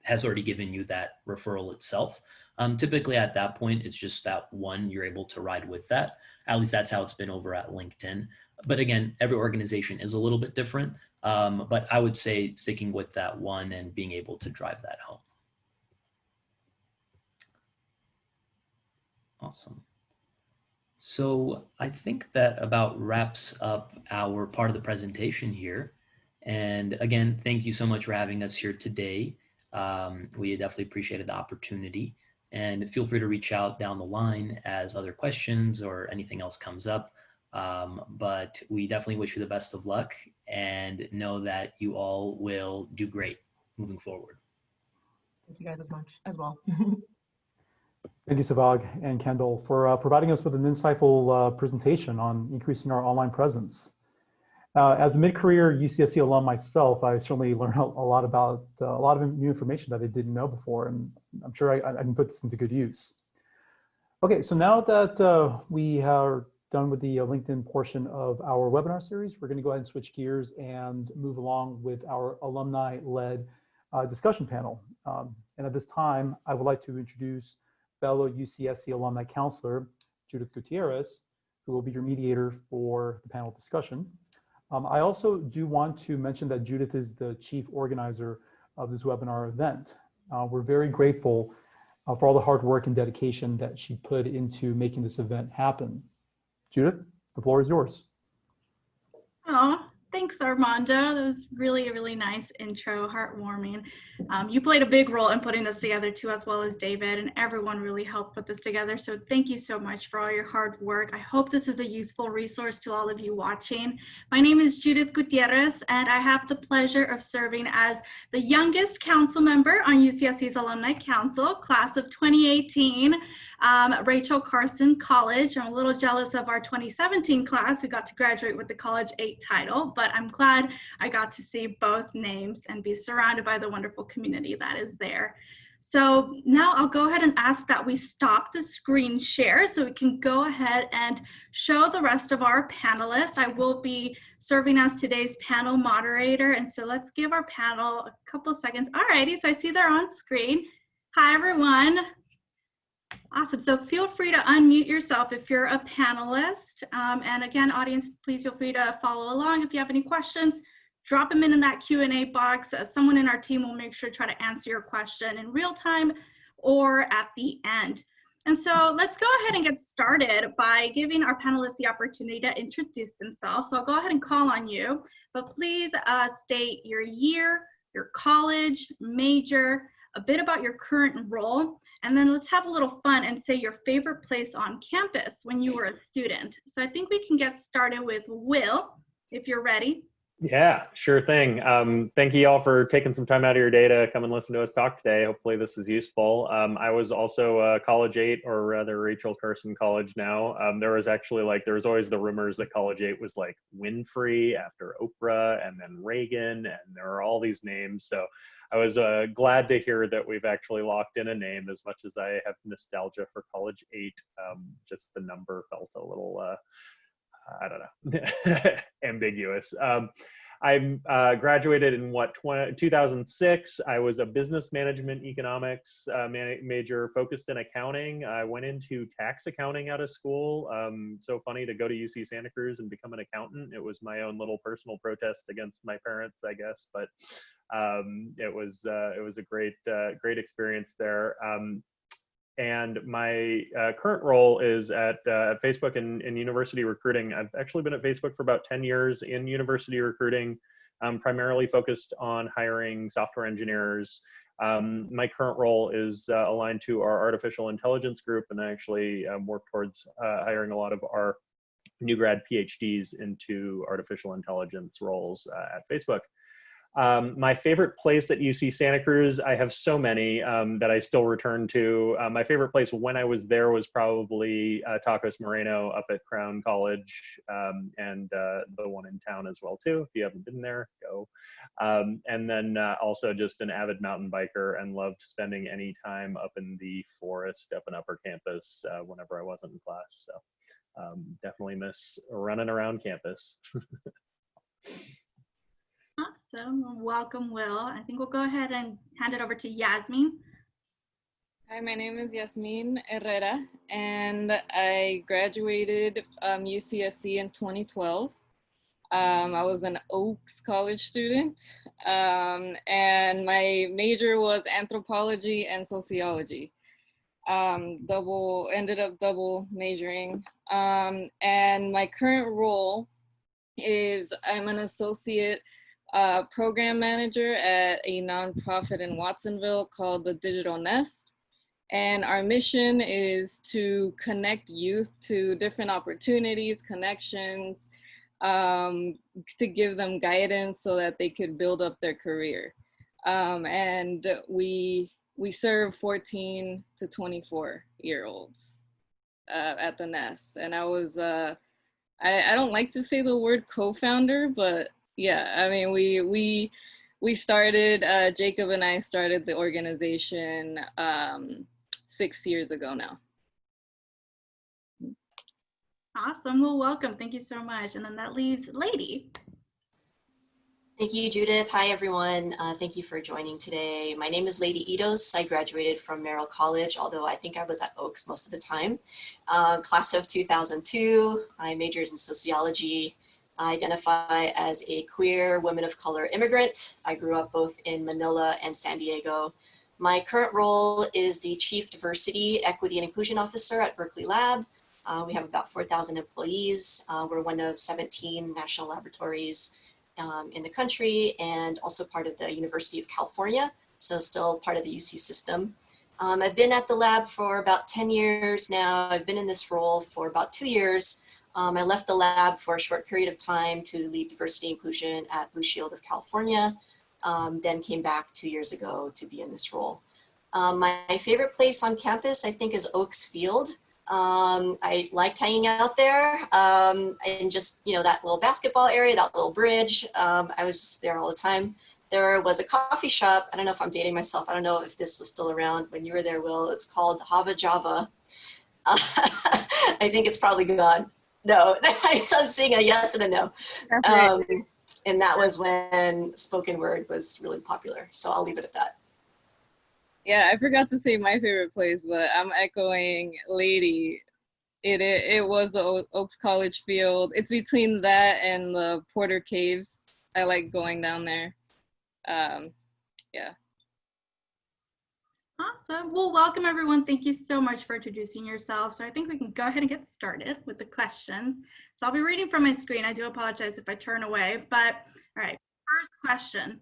has already given you that referral itself. Typically at that point, it's just that one, you're able to ride with that. At least that's how it's been over at LinkedIn. But again, every organization is a little bit different. But I would say sticking with that one and being able to drive that home. Awesome. So I think that about wraps up our part of the presentation here. And again, thank you so much for having us here today. We definitely appreciated the opportunity, and feel free to reach out down the line as other questions or anything else comes up. But we definitely wish you the best of luck and know that you all will do great moving forward. Thank you guys as much as well. Thank you, Savag and Kendall, for providing us with an insightful presentation on increasing our online presence. As a mid-career UCSC alum myself, I certainly learned a lot about a lot of new information that I didn't know before, and I'm sure I can put this into good use. Okay, so now that we are done with the LinkedIn portion of our webinar series, we're going to go ahead and switch gears and move along with our alumni-led discussion panel. And at this time, I would like to introduce fellow UCSC alumni counselor, Judith Gutierrez, who will be your mediator for the panel discussion. I also do want to mention that Judith is the chief organizer of this webinar event. We're very grateful for all the hard work and dedication that she put into making this event happen. Judith, the floor is yours. Oh, thanks, Armando. That was really a really nice intro, heartwarming. You played a big role in putting this together too, as well as David, and everyone really helped put this together. So thank you so much for all your hard work. I hope this is a useful resource to all of you watching. My name is Judith Gutierrez, and I have the pleasure of serving as the youngest council member on UCSC's Alumni Council, class of 2018, Rachel Carson College. I'm a little jealous of our 2017 class who got to graduate with the College 8 title, but I'm glad I got to see both names and be surrounded by the wonderful community that is there. So now I'll go ahead and ask that we stop the screen share so we can go ahead and show the rest of our panelists. I will be serving as today's panel moderator, and so let's give our panel a couple seconds. Alrighty, so I see they're on screen. Hi everyone. Awesome. So feel free to unmute yourself if you're a panelist. And again, audience, please feel free to follow along. If you have any questions, drop them in that Q&A box. Someone in our team will make sure to try to answer your question in real time or at the end. And so let's go ahead and get started by giving our panelists the opportunity to introduce themselves. So I'll go ahead and call on you, but please state your year, your college, major, a bit about your current role, and then let's have a little fun and say your favorite place on campus when you were a student. So I think we can get started with Will, if you're ready. Yeah, sure thing. Thank you all for taking some time out of your day to come and listen to us talk today. Hopefully this is useful. I was also College 8, or rather Rachel Carson College now. There was actually there was always the rumors that College 8 was like Winfrey after Oprah and then Reagan, and there are all these names. So I was glad to hear that we've actually locked in a name. As much as I have nostalgia for College 8, just the number felt a little, I don't know, ambiguous. I graduated in 2006. I was a business management economics major focused in accounting. I went into tax accounting out of school. So funny to go to UC Santa Cruz and become an accountant. It was my own little personal protest against my parents, I guess, but it was a great experience there. And my current role is at Facebook in university recruiting. I've actually been at Facebook for about 10 years in university recruiting, primarily focused on hiring software engineers. My current role is aligned to our artificial intelligence group, and I actually work towards hiring a lot of our new grad PhDs into artificial intelligence roles at Facebook. My favorite place at UC Santa Cruz, I have so many that I still return to. My favorite place when I was there was probably Tacos Moreno up at Crown College, and the one in town as well too. If you haven't been there, go. And then also just an avid mountain biker and loved spending any time up in the forest up in Upper Campus whenever I wasn't in class. So definitely miss running around campus. Awesome. Welcome, Will. I think we'll go ahead and hand it over to Yasmin. Hi, my name is Yasmin Herrera, and I graduated UCSC in 2012. I was an Oaks College student, and my major was anthropology and sociology. Ended up double majoring. And my current role is I'm an associate program manager at a nonprofit in Watsonville called the Digital Nest. And our mission is to connect youth to different opportunities, connections, to give them guidance so that they could build up their career. And we serve 14 to 24-year-olds at the Nest. And I was, I don't like to say the word co-founder, but yeah, I mean, we started, Jacob and I started the organization 6 years ago now. Awesome. Well, welcome. Thank you so much. And then that leaves Lady. Thank you, Judith. Hi, everyone. Thank you for joining today. My name is Lady Idos. I graduated from Merrill College, although I think I was at Oaks most of the time. Class of 2002. I majored in sociology. I identify as a queer woman of color immigrant. I grew up both in Manila and San Diego. My current role is the Chief Diversity, Equity, and Inclusion Officer at Berkeley Lab. We have about 4,000 employees. We're one of 17 national laboratories in the country, and also part of the University of California, so still part of the UC system. I've been at the lab for about 10 years now. I've been in this role for about 2 years. I left the lab for a short period of time to lead diversity inclusion at Blue Shield of California, then came back 2 years ago to be in this role. My favorite place on campus, I think, is Oaks Field. I liked hanging out there, and just, you know, that little basketball area, that little bridge. I was just there all the time. There was a coffee shop. I don't know if I'm dating myself. I don't know if this was still around when you were there, Will. It's called Hava Java. I think it's probably gone. No, I'm seeing a yes and a no. And that was when spoken word was really popular. So I'll leave it at that. Yeah, I forgot to say my favorite place, but I'm echoing Lady. It was the Oaks College field. It's between that and the Porter Caves. I like going down there. Yeah. Awesome. Well, welcome everyone. Thank you so much for introducing yourself. So I think we can go ahead and get started with the questions. So I'll be reading from my screen. I do apologize if I turn away, but all right. First question.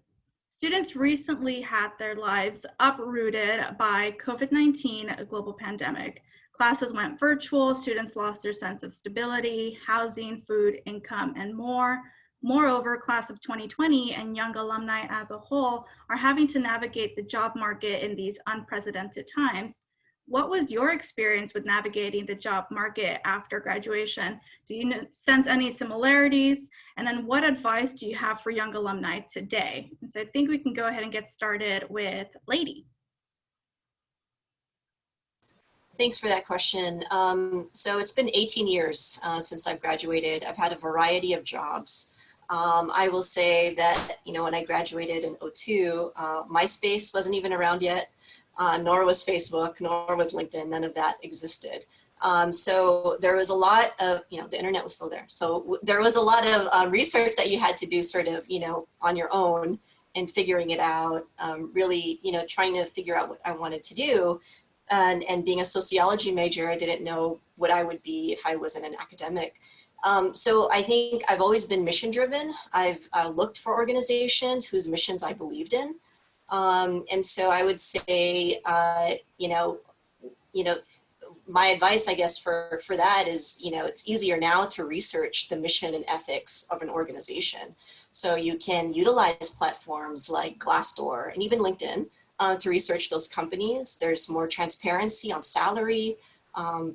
Students recently had their lives uprooted by COVID-19, a global pandemic. Classes went virtual, students lost their sense of stability, housing, food, income, and more. Moreover, class of 2020 and young alumni as a whole are having to navigate the job market in these unprecedented times. What was your experience with navigating the job market after graduation? Do you sense any similarities? And then what advice do you have for young alumni today? And so I think we can go ahead and get started with Lady. Thanks for that question. So it's been 18 years since I've graduated. I've had a variety of jobs. I will say that, you know, when I graduated in 2002, MySpace wasn't even around yet, nor was Facebook, nor was LinkedIn. None of that existed. So there was a lot of, you know, the internet was still there. So there was a lot of research that you had to do sort of, you know, on your own and figuring it out, really, you know, trying to figure out what I wanted to do. And being a sociology major, I didn't know what I would be if I wasn't an academic. So I think I've always been mission driven. I've looked for organizations whose missions I believed in. And so I would say, you know, my advice, I guess, for that is, it's easier now to research the mission and ethics of an organization. So you can utilize platforms like Glassdoor and even LinkedIn to research those companies. There's more transparency on salary.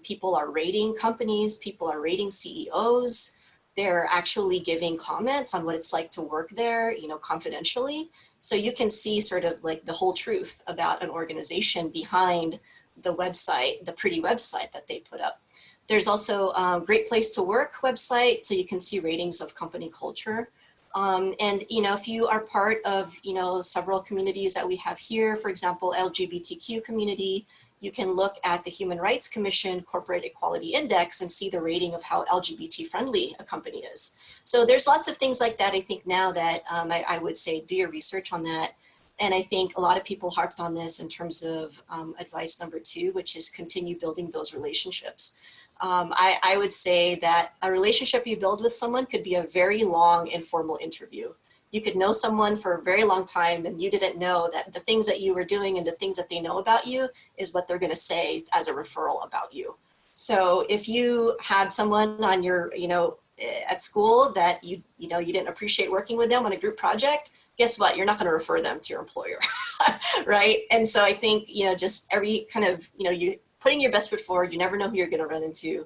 People are rating companies, people are rating CEOs. They're actually giving comments on what it's like to work there, confidentially. So you can see sort of like the whole truth about an organization behind the website, the pretty website that they put up. There's also a Great Place to Work website, so you can see ratings of company culture. And if you are part of several communities that we have here, for example, LGBTQ community, you can look at the Human Rights Commission Corporate Equality Index and see the rating of how LGBT friendly a company is. So there's lots of things like that, I think, now that I would say do your research on that. And I think a lot of people harped on this in terms of advice number 2, which is continue building those relationships. I would say that a relationship you build with someone could be a very long informal interview. You could know someone for a very long time and you didn't know that the things that you were doing and the things that they know about you is what they're going to say as a referral about you. So if you had someone on your, at school that you didn't appreciate working with them on a group project, guess what? You're not going to refer them to your employer, right? And so I think, just every kind of, you putting your best foot forward, you never know who you're going to run into,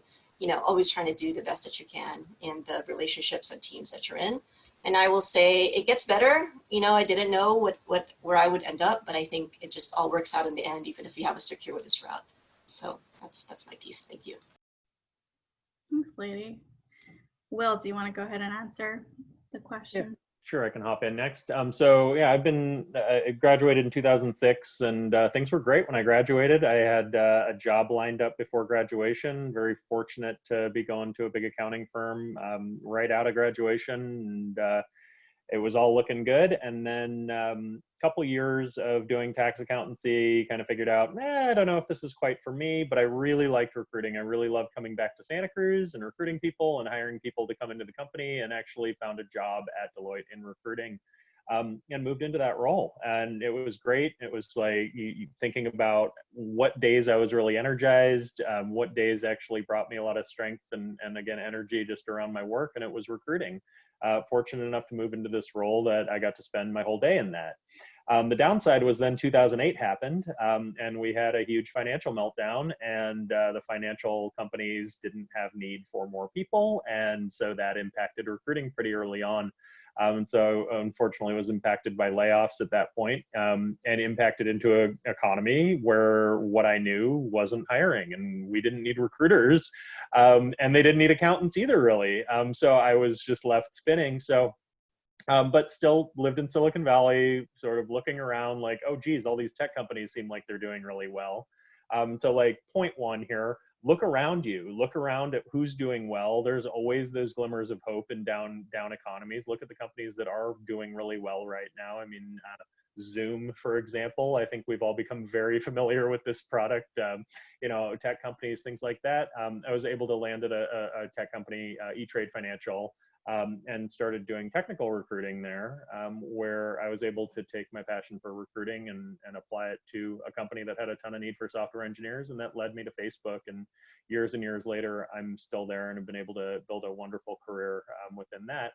always trying to do the best that you can in the relationships and teams that you're in. And I will say it gets better. I didn't know where I would end up, but I think it just all works out in the end, even if you have a circuitous route. So that's my piece. Thank you. Thanks, lady. Will, do you want to go ahead and answer the question? Yeah. Sure, I can hop in next. So yeah, I've been graduated in 2006, and things were great when I graduated. I had a job lined up before graduation. Very fortunate to be going to a big accounting firm right out of graduation, and it was all looking good. And then a couple years of doing tax accountancy, kind of figured out, I don't know if this is quite for me, but I really liked recruiting. I really loved coming back to Santa Cruz and recruiting people and hiring people to come into the company, and actually found a job at Deloitte in recruiting and moved into that role. And it was great. It was like thinking about what days I was really energized, what days actually brought me a lot of strength and again, energy just around my work, and it was recruiting. Fortunate enough to move into this role that I got to spend my whole day in that. The downside was then 2008 happened, and we had a huge financial meltdown, and the financial companies didn't have need for more people, and so that impacted recruiting pretty early on. And so unfortunately was impacted by layoffs at that point, and impacted into an economy where what I knew wasn't hiring, and we didn't need recruiters, and they didn't need accountants either, really. So I was just left spinning. So, but still lived in Silicon Valley, sort of looking around like, oh geez, all these tech companies seem like they're doing really well. So like point 1 here, look around you, look around at who's doing well. There's always those glimmers of hope in down economies. Look at the companies that are doing really well right now. I mean, Zoom, for example, I think we've all become very familiar with this product, tech companies, things like that. I was able to land at a tech company, E-Trade Financial, and started doing technical recruiting there, where I was able to take my passion for recruiting and apply it to a company that had a ton of need for software engineers, and that led me to Facebook. And years later, I'm still there and have been able to build a wonderful career within that.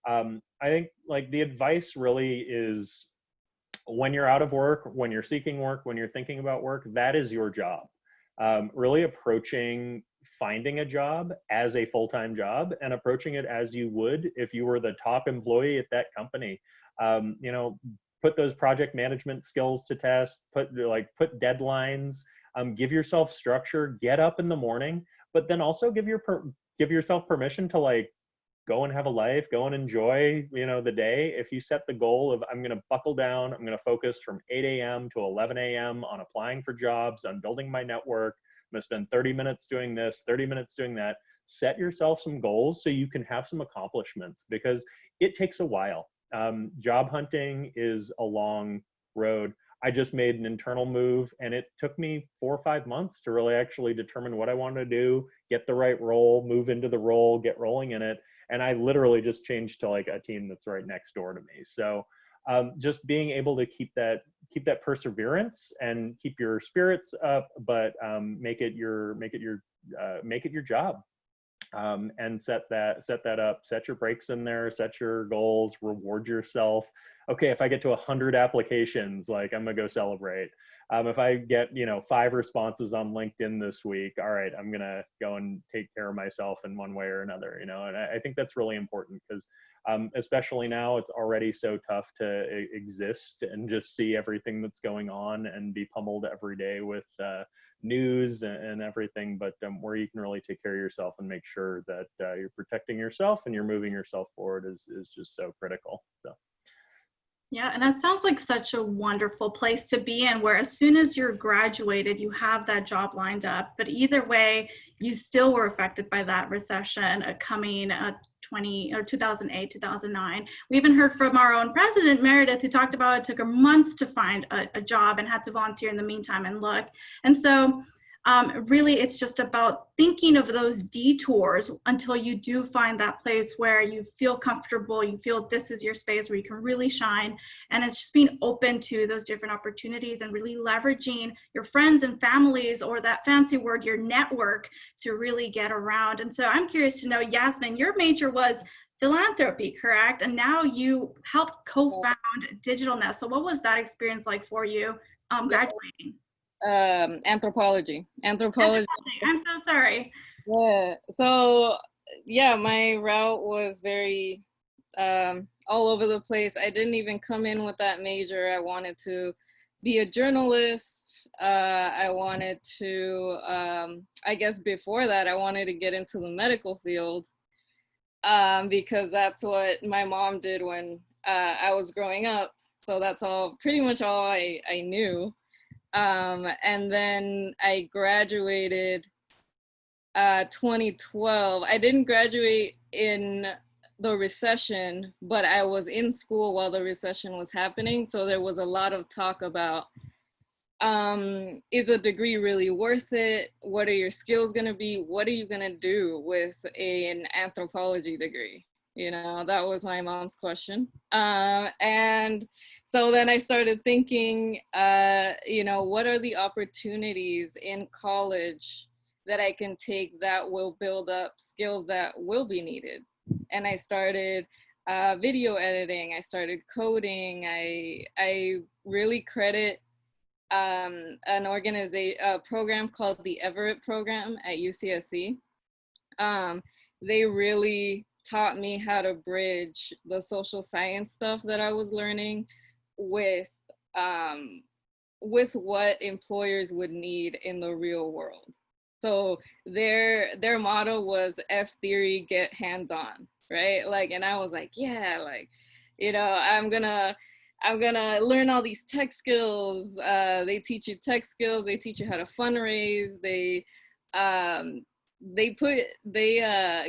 I think like the advice really is, when you're out of work, when you're seeking work, when you're thinking about work, that is your job. Really approaching finding a job as a full-time job and approaching it as you would if you were the top employee at that company. Put those project management skills to test, put deadlines, give yourself structure, get up in the morning, but then also give yourself permission to go and have a life, go and enjoy, the day. If you set the goal of, I'm going to buckle down, I'm going to focus from 8 a.m. to 11 a.m. on applying for jobs, on building my network, I'm going to spend 30 minutes doing this, 30 minutes doing that. Set yourself some goals so you can have some accomplishments, because it takes a while. Job hunting is a long road. I just made an internal move, and it took me 4 or 5 months to really actually determine what I wanted to do, get the right role, move into the role, get rolling in it. And I literally just changed to a team that's right next door to me. So just being able to keep that keep that perseverance and keep your spirits up, but make it your job. And set that up, set your breaks in there, set your goals, reward yourself. Okay, if I get to 100 applications, like I'm gonna go celebrate. If I get, 5 responses on LinkedIn this week, all right, I'm gonna go and take care of myself in one way or another, and I think that's really important because especially now, it's already so tough to exist and just see everything that's going on and be pummeled every day with news and everything, but where you can really take care of yourself and make sure that you're protecting yourself and you're moving yourself forward is just so critical. So. Yeah, and that sounds like such a wonderful place to be in, where as soon as you're graduated, you have that job lined up. But either way, you still were affected by that recession coming 2008, 2009. We even heard from our own president, Meredith, who talked about it took her months to find a job and had to volunteer in the meantime and look. And so really, it's just about thinking of those detours until you do find that place where you feel comfortable, you feel this is your space where you can really shine. And it's just being open to those different opportunities and really leveraging your friends and families, or that fancy word, your network, to really get around. And so I'm curious to know, Yasmin, your major was philanthropy, correct? And now you helped co-found Digital Nest. So what was that experience like for you graduating? Anthropology. I'm so sorry. Yeah. So yeah, my route was very all over the place. I didn't even come in with that major. I wanted to be a journalist. I wanted to, I guess before that, I wanted to get into the medical field because that's what my mom did when I was growing up. So that's pretty much all I knew. And then I graduated 2012. I didn't graduate in the recession, but I was in school while the recession was happening. So there was a lot of talk about, is a degree really worth it? What are your skills gonna be? What are you gonna do with an anthropology degree? That was my mom's question. And so then I started thinking, what are the opportunities in college that I can take that will build up skills that will be needed? And I started video editing, I started coding. I really credit a program called the Everett program at UCSC. They really taught me how to bridge the social science stuff that I was learning with what employers would need in the real world. So their motto was F theory, get hands-on, right? And I was like, yeah, I'm gonna learn all these tech skills. They teach you tech skills. They teach you how to fundraise. They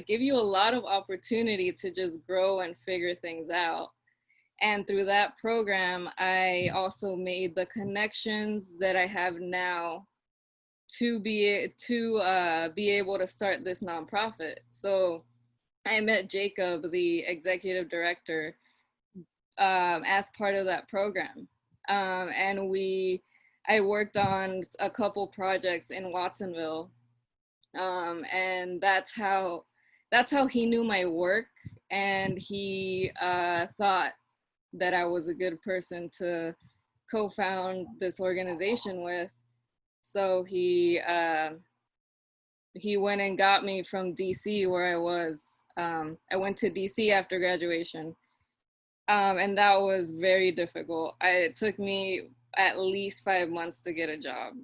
give you a lot of opportunity to just grow and figure things out. And through that program, I also made the connections that I have now to be able to start this nonprofit. So I met Jacob, the executive director, as part of that program. And I worked on a couple projects in Watsonville. And that's how he knew my work, and he thought that I was a good person to co-found this organization with. So he went and got me from DC, where I was. I went to DC after graduation, and that was very difficult. It took me at least 5 months to get a job.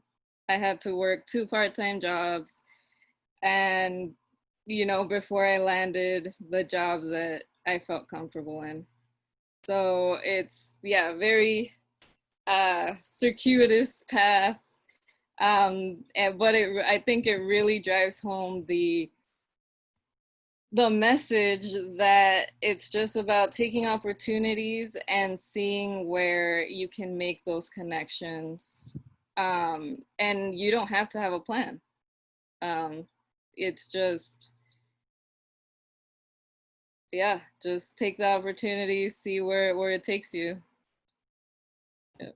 I had to work 2 part-time jobs, and before I landed the job that I felt comfortable in. So it's, very circuitous path. But I think it really drives home the message that it's just about taking opportunities and seeing where you can make those connections. And you don't have to have a plan. It's just, just take the opportunity, see where it takes you. Yeah.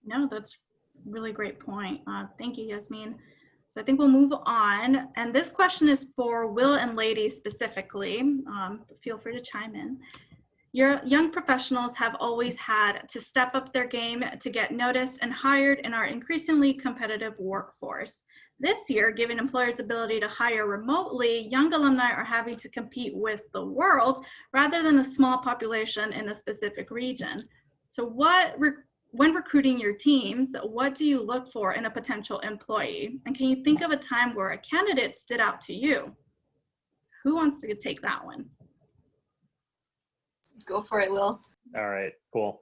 No, that's a really great point. Thank you, Yasmin. So I think we'll move on. And this question is for Will and Lady specifically. Feel free to chime in. Your young professionals have always had to step up their game to get noticed and hired in our increasingly competitive workforce. This year, given employers' ability to hire remotely, young alumni are having to compete with the world rather than a small population in a specific region. So when recruiting your teams, what do you look for in a potential employee? And can you think of a time where a candidate stood out to you? Who wants to take that one? Go for it, Will. All right, cool.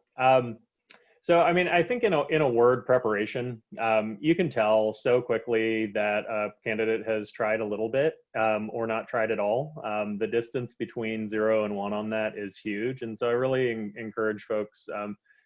So, I mean, I think in a word, preparation, you can tell so quickly that a candidate has tried a little bit or not tried at all. The distance between 0 and 1 on that is huge. And so I really encourage folks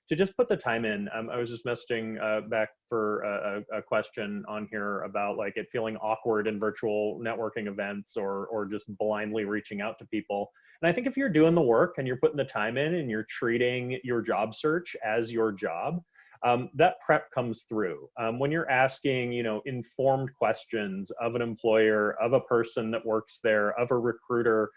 to just put the time in. I was just messaging back for a question on here about like it feeling awkward in virtual networking events or just blindly reaching out to people. And I think if you're doing the work and you're putting the time in and you're treating your job search as your job, that prep comes through. When you're asking, informed questions of an employer, of a person that works there, of a recruiter,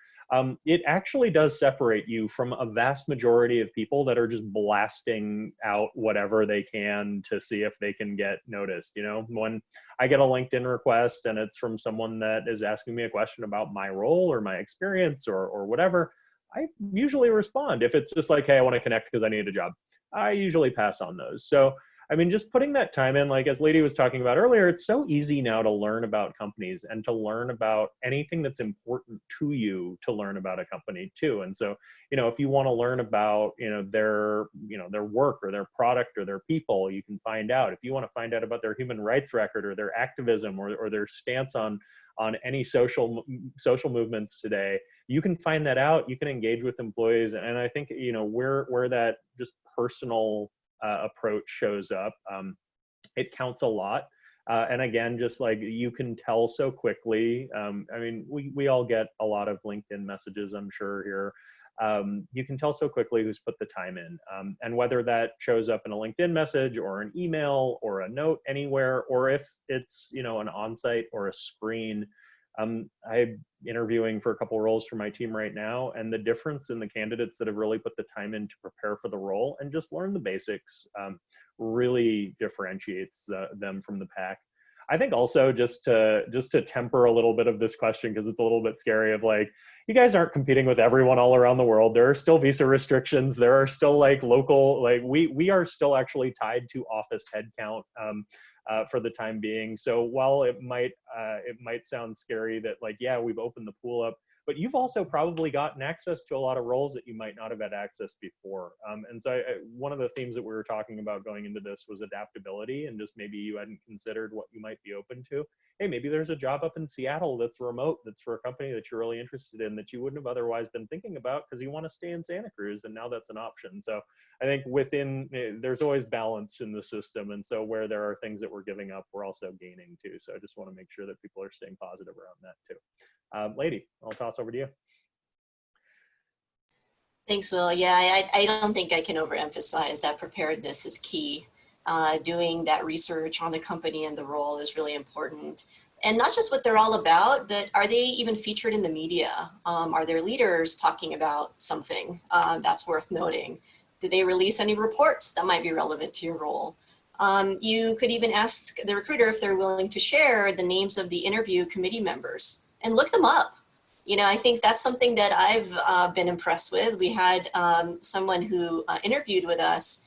it actually does separate you from a vast majority of people that are just blasting out whatever they can to see if they can get noticed. When I get a LinkedIn request and it's from someone that is asking me a question about my role or my experience or whatever, I usually respond. If it's just like, hey, I want to connect because I need a job, I usually pass on those. So I mean, just putting that time in, like as Lady was talking about earlier, it's so easy now to learn about companies and to learn about anything that's important to you to learn about a company too. And so, if you want to learn about, their work or their product or their people, you can find out. If you want to find out about their human rights record or their activism or their stance on any social movements today, you can find that out. You can engage with employees. And I think, where that just personal approach shows up, it counts a lot. And again, just like you can tell so quickly, I mean, we all get a lot of LinkedIn messages, I'm sure here. You can tell so quickly who's put the time in. And whether that shows up in a LinkedIn message or an email or a note anywhere, or if it's, an onsite or a screen. I'm interviewing for a couple roles for my team right now, and the difference in the candidates that have really put the time in to prepare for the role and just learn the basics really differentiates them from the pack. I think also just to temper a little bit of this question, because it's a little bit scary of like, you guys aren't competing with everyone all around the world. There are still visa restrictions. There are still like local, like we are still actually tied to office headcount for the time being. So while it might sound scary that like, yeah, we've opened the pool up, but you've also probably gotten access to a lot of roles that you might not have had access before. And so one of the themes that we were talking about going into this was adaptability, and just maybe you hadn't considered what you might be open to. Hey, maybe there's a job up in Seattle that's remote, that's for a company that you're really interested in that you wouldn't have otherwise been thinking about because you want to stay in Santa Cruz, and now that's an option. So I think there's always balance in the system. And so where there are things that we're giving up, we're also gaining too. So I just want to make sure that people are staying positive around that too. Lady, I'll toss over to you. Thanks, Will. Yeah, I don't think I can overemphasize that preparedness is key. Doing that research on the company and the role is really important. And not just what they're all about, but are they even featured in the media? Are their leaders talking about something that's worth noting? Did they release any reports that might be relevant to your role? You could even ask the recruiter if they're willing to share the names of the interview committee members and look them up. I think that's something that I've been impressed with. We had someone who interviewed with us,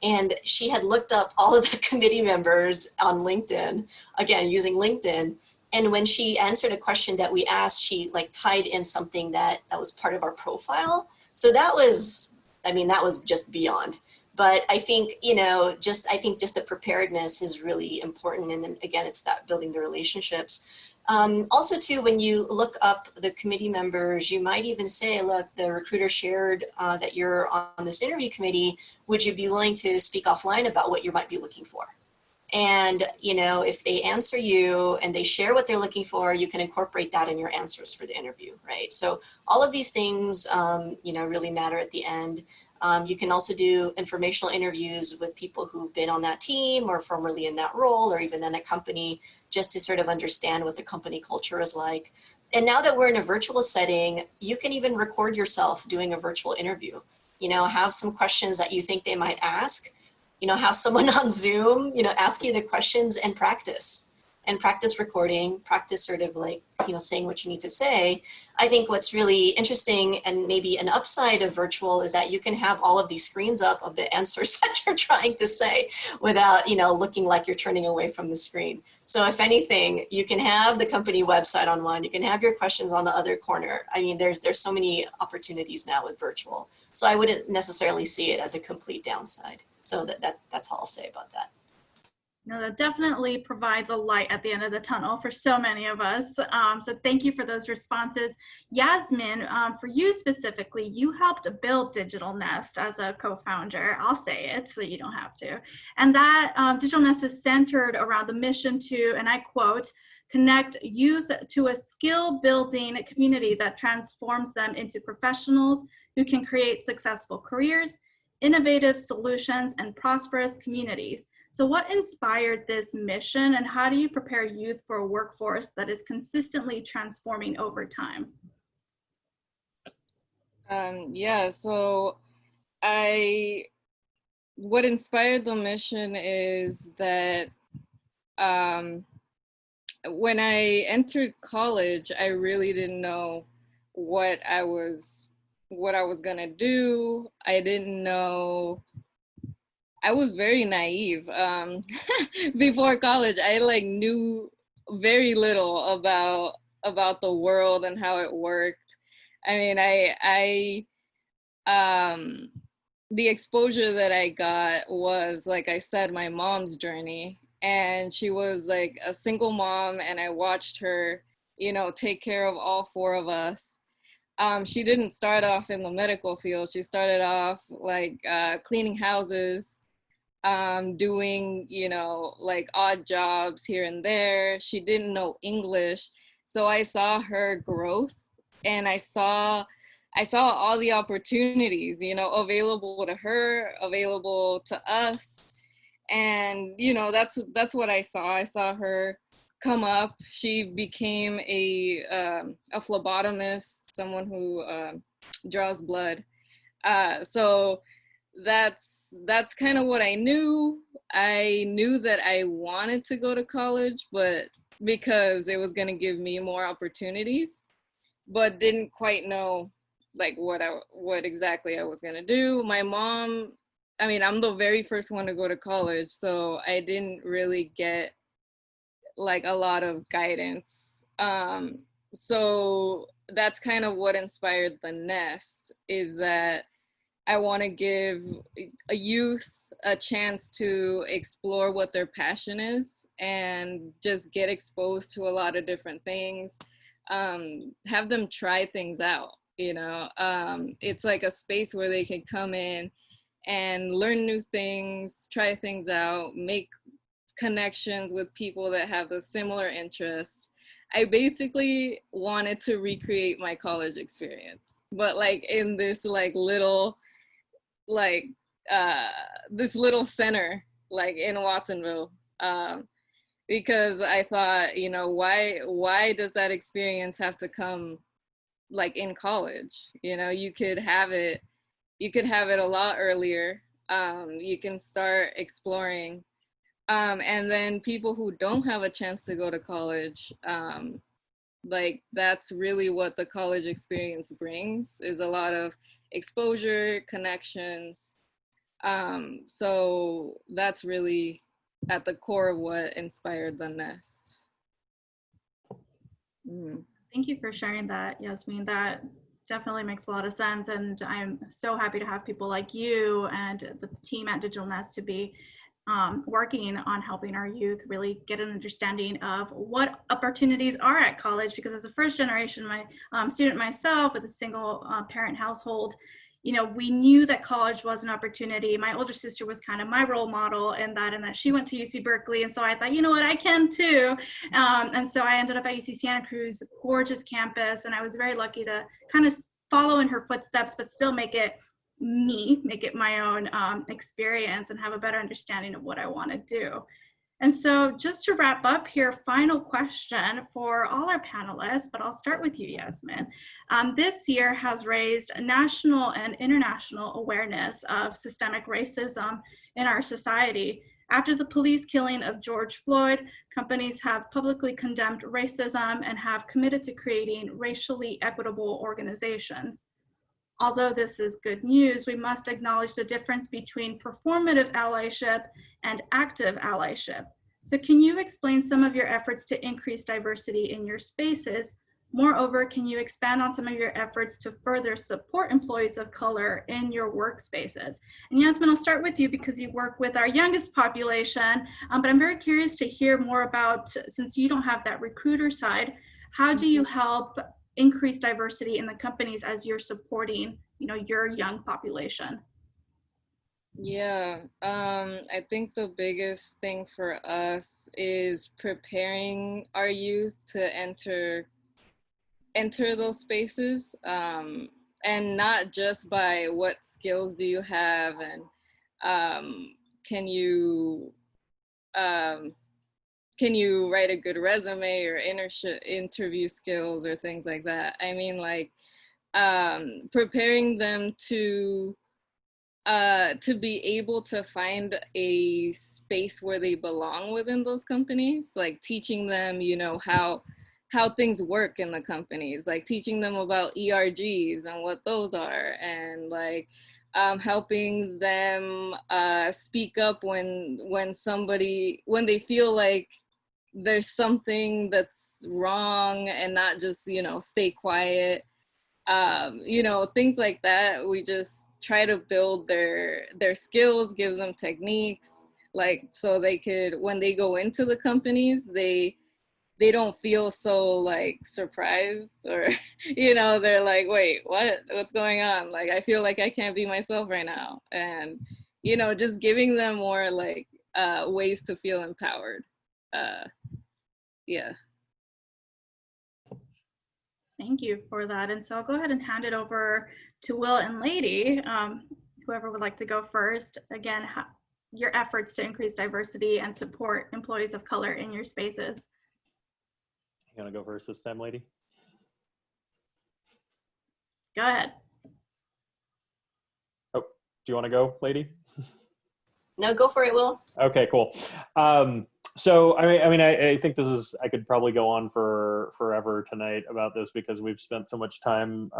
and she had looked up all of the committee members on LinkedIn, again, using LinkedIn. And when she answered a question that we asked, she like tied in something that was part of our profile. So that was just beyond. But I think, just the preparedness is really important. And then again, it's that building the relationships. Also too, when you look up the committee members, you might even say, look, the recruiter shared that you're on this interview committee. Would you be willing to speak offline about what you might be looking for? And, if they answer you and they share what they're looking for, you can incorporate that in your answers for the interview, right? So all of these things, really matter at the end. You can also do informational interviews with people who've been on that team or formerly in that role, or even in a company, just to sort of understand what the company culture is like. And now that we're in a virtual setting, you can even record yourself doing a virtual interview. You know, have some questions that you think they might ask, you know, have someone on Zoom, you know, ask you the questions and practice recording, practice sort of like, you know, saying what you need to say. I think what's really interesting and maybe an upside of virtual is that you can have all of these screens up of the answers that you're trying to say without, you know, looking like you're turning away from the screen. So if anything, you can have the company website on one, you can have your questions on the other corner. I mean, there's so many opportunities now with virtual. So I wouldn't necessarily see it as a complete downside. So that's all I'll say about that. No, that definitely provides a light at the end of the tunnel for so many of us. So thank you for those responses. Yasmin, for you specifically, you helped build Digital Nest as a co-founder. I'll say it so you don't have to. And that Digital Nest is centered around the mission to, and I quote, connect youth to a skill building community that transforms them into professionals who can create successful careers, innovative solutions, and prosperous communities. So what inspired this mission, and how do you prepare youth for a workforce that is consistently transforming over time? Yeah, so what inspired the mission is that when I entered college, I really didn't know what I was gonna do. I didn't know. I was very naive before college. I like knew very little about the world and how it worked. I mean, the exposure that I got was, like I said, my mom's journey, and she was like a single mom, and I watched her, you know, take care of all four of us. She didn't start off in the medical field. She started off like cleaning houses, doing, you know, like odd jobs here and there. She didn't know English. So I saw her growth, and I saw all the opportunities, you know, available to her, available to us. And, you know, that's what I saw. I saw her come up. She became a phlebotomist, someone who draws blood. So that's kind of what I knew. I knew that I wanted to go to college, but because it was going to give me more opportunities, but didn't quite know like what exactly I was going to do. My mom, I mean, I'm the very first one to go to college, so I didn't really get like a lot of guidance. So that's kind of what inspired the Nest, is that I want to give a youth a chance to explore what their passion is and just get exposed to a lot of different things. Have them try things out, you know. It's like a space where they can come in and learn new things, try things out, make connections with people that have the similar interests. I basically wanted to recreate my college experience, but like in this like little like this little center like in Watsonville, because I thought, you know, why does that experience have to come like in college? You know, you could have it a lot earlier. You can start exploring, and then people who don't have a chance to go to college, like that's really what the college experience brings, is a lot of exposure, connections. So that's really at the core of what inspired the Nest. Thank you for sharing that, Yasmin. That definitely makes a lot of sense. And I'm so happy to have people like you and the team at Digital Nest to be working on helping our youth really get an understanding of what opportunities are at college. Because as a first generation student myself with a single parent household, you know, we knew that college was an opportunity. My older sister was kind of my role model in that she went to UC Berkeley. And so I thought, you know what, I can too. And so I ended up at UC Santa Cruz, gorgeous campus. And I was very lucky to kind of follow in her footsteps, but still make it make it my own experience and have a better understanding of what I want to do. And so just to wrap up here, final question for all our panelists, but I'll start with you, Yasmin. This year has raised national and international awareness of systemic racism in our society. After the police killing of George Floyd, companies have publicly condemned racism and have committed to creating racially equitable organizations. Although this is good news, we must acknowledge the difference between performative allyship and active allyship. So can you explain some of your efforts to increase diversity in your spaces? Moreover, can you expand on some of your efforts to further support employees of color in your workspaces? And Yasmin, I'll start with you because you work with our youngest population, but I'm very curious to hear more about, since you don't have that recruiter side, how do you help increase diversity in the companies as you're supporting, your young population? Yeah, I think the biggest thing for us is preparing our youth to enter those spaces, and not just by what skills do you have and can you write a good resume or interview skills or things like that. I mean, like preparing them to be able to find a space where they belong within those companies, like teaching them, how things work in the companies, like teaching them about ERGs and what those are, and like helping them speak up when they feel like there's something that's wrong, and not just, stay quiet. Things like that. We just try to build their skills, give them techniques, like so they could, when they go into the companies, they don't feel so like surprised or they're like, wait, what's going on? Like, I feel like I can't be myself right now. And just giving them more like ways to feel empowered. Yeah. Thank you for that. And so I'll go ahead and hand it over to Will and Lady, whoever would like to go first. Again, your efforts to increase diversity and support employees of color in your spaces. You want to go first this time, Lady? Go ahead. Oh, do you want to go, Lady? No, go for it, Will. Okay, cool. So I think I could probably go on for forever tonight about this because we've spent so much time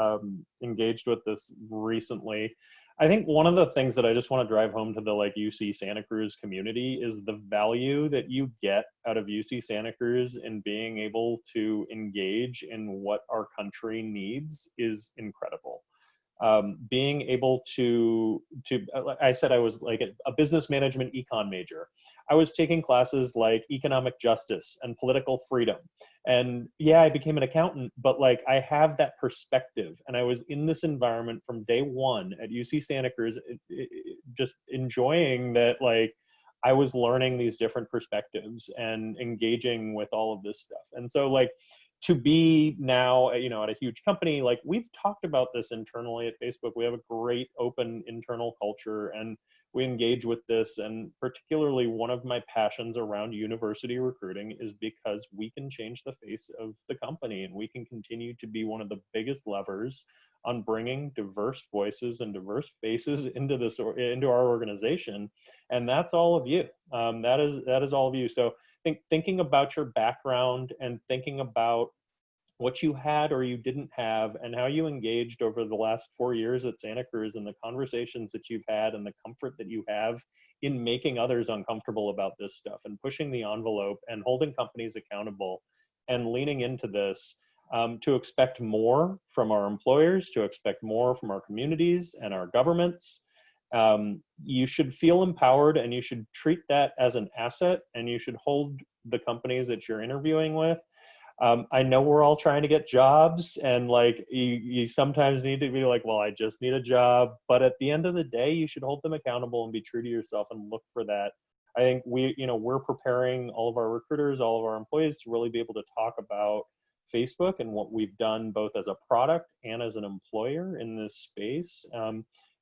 engaged with this recently. I think one of the things that I just want to drive home to the UC Santa Cruz community is the value that you get out of UC Santa Cruz in being able to engage in what our country needs is incredible. Being able to I said I was like a business management econ major. I was taking classes like economic justice and political freedom. And yeah, I became an accountant, but I have that perspective. And I was in this environment from day one at UC Santa Cruz, just enjoying that, I was learning these different perspectives and engaging with all of this stuff. And so to be now, at a huge company, we've talked about this internally at Facebook. We have a great open internal culture and we engage with this. And particularly one of my passions around university recruiting is because we can change the face of the company and we can continue to be one of the biggest levers on bringing diverse voices and diverse faces into our organization. And that's all of you. That is all of you. So thinking about your background and thinking about what you had or you didn't have and how you engaged over the last 4 years at Santa Cruz and the conversations that you've had and the comfort that you have in making others uncomfortable about this stuff and pushing the envelope and holding companies accountable and leaning into this to expect more from our employers, to expect more from our communities and our governments. You should feel empowered and you should treat that as an asset and you should hold the companies that you're interviewing with. I know we're all trying to get jobs and you sometimes need to be well, I just need a job. But at the end of the day, you should hold them accountable and be true to yourself and look for that. I think we're preparing all of our recruiters, all of our employees to really be able to talk about Facebook and what we've done both as a product and as an employer in this space.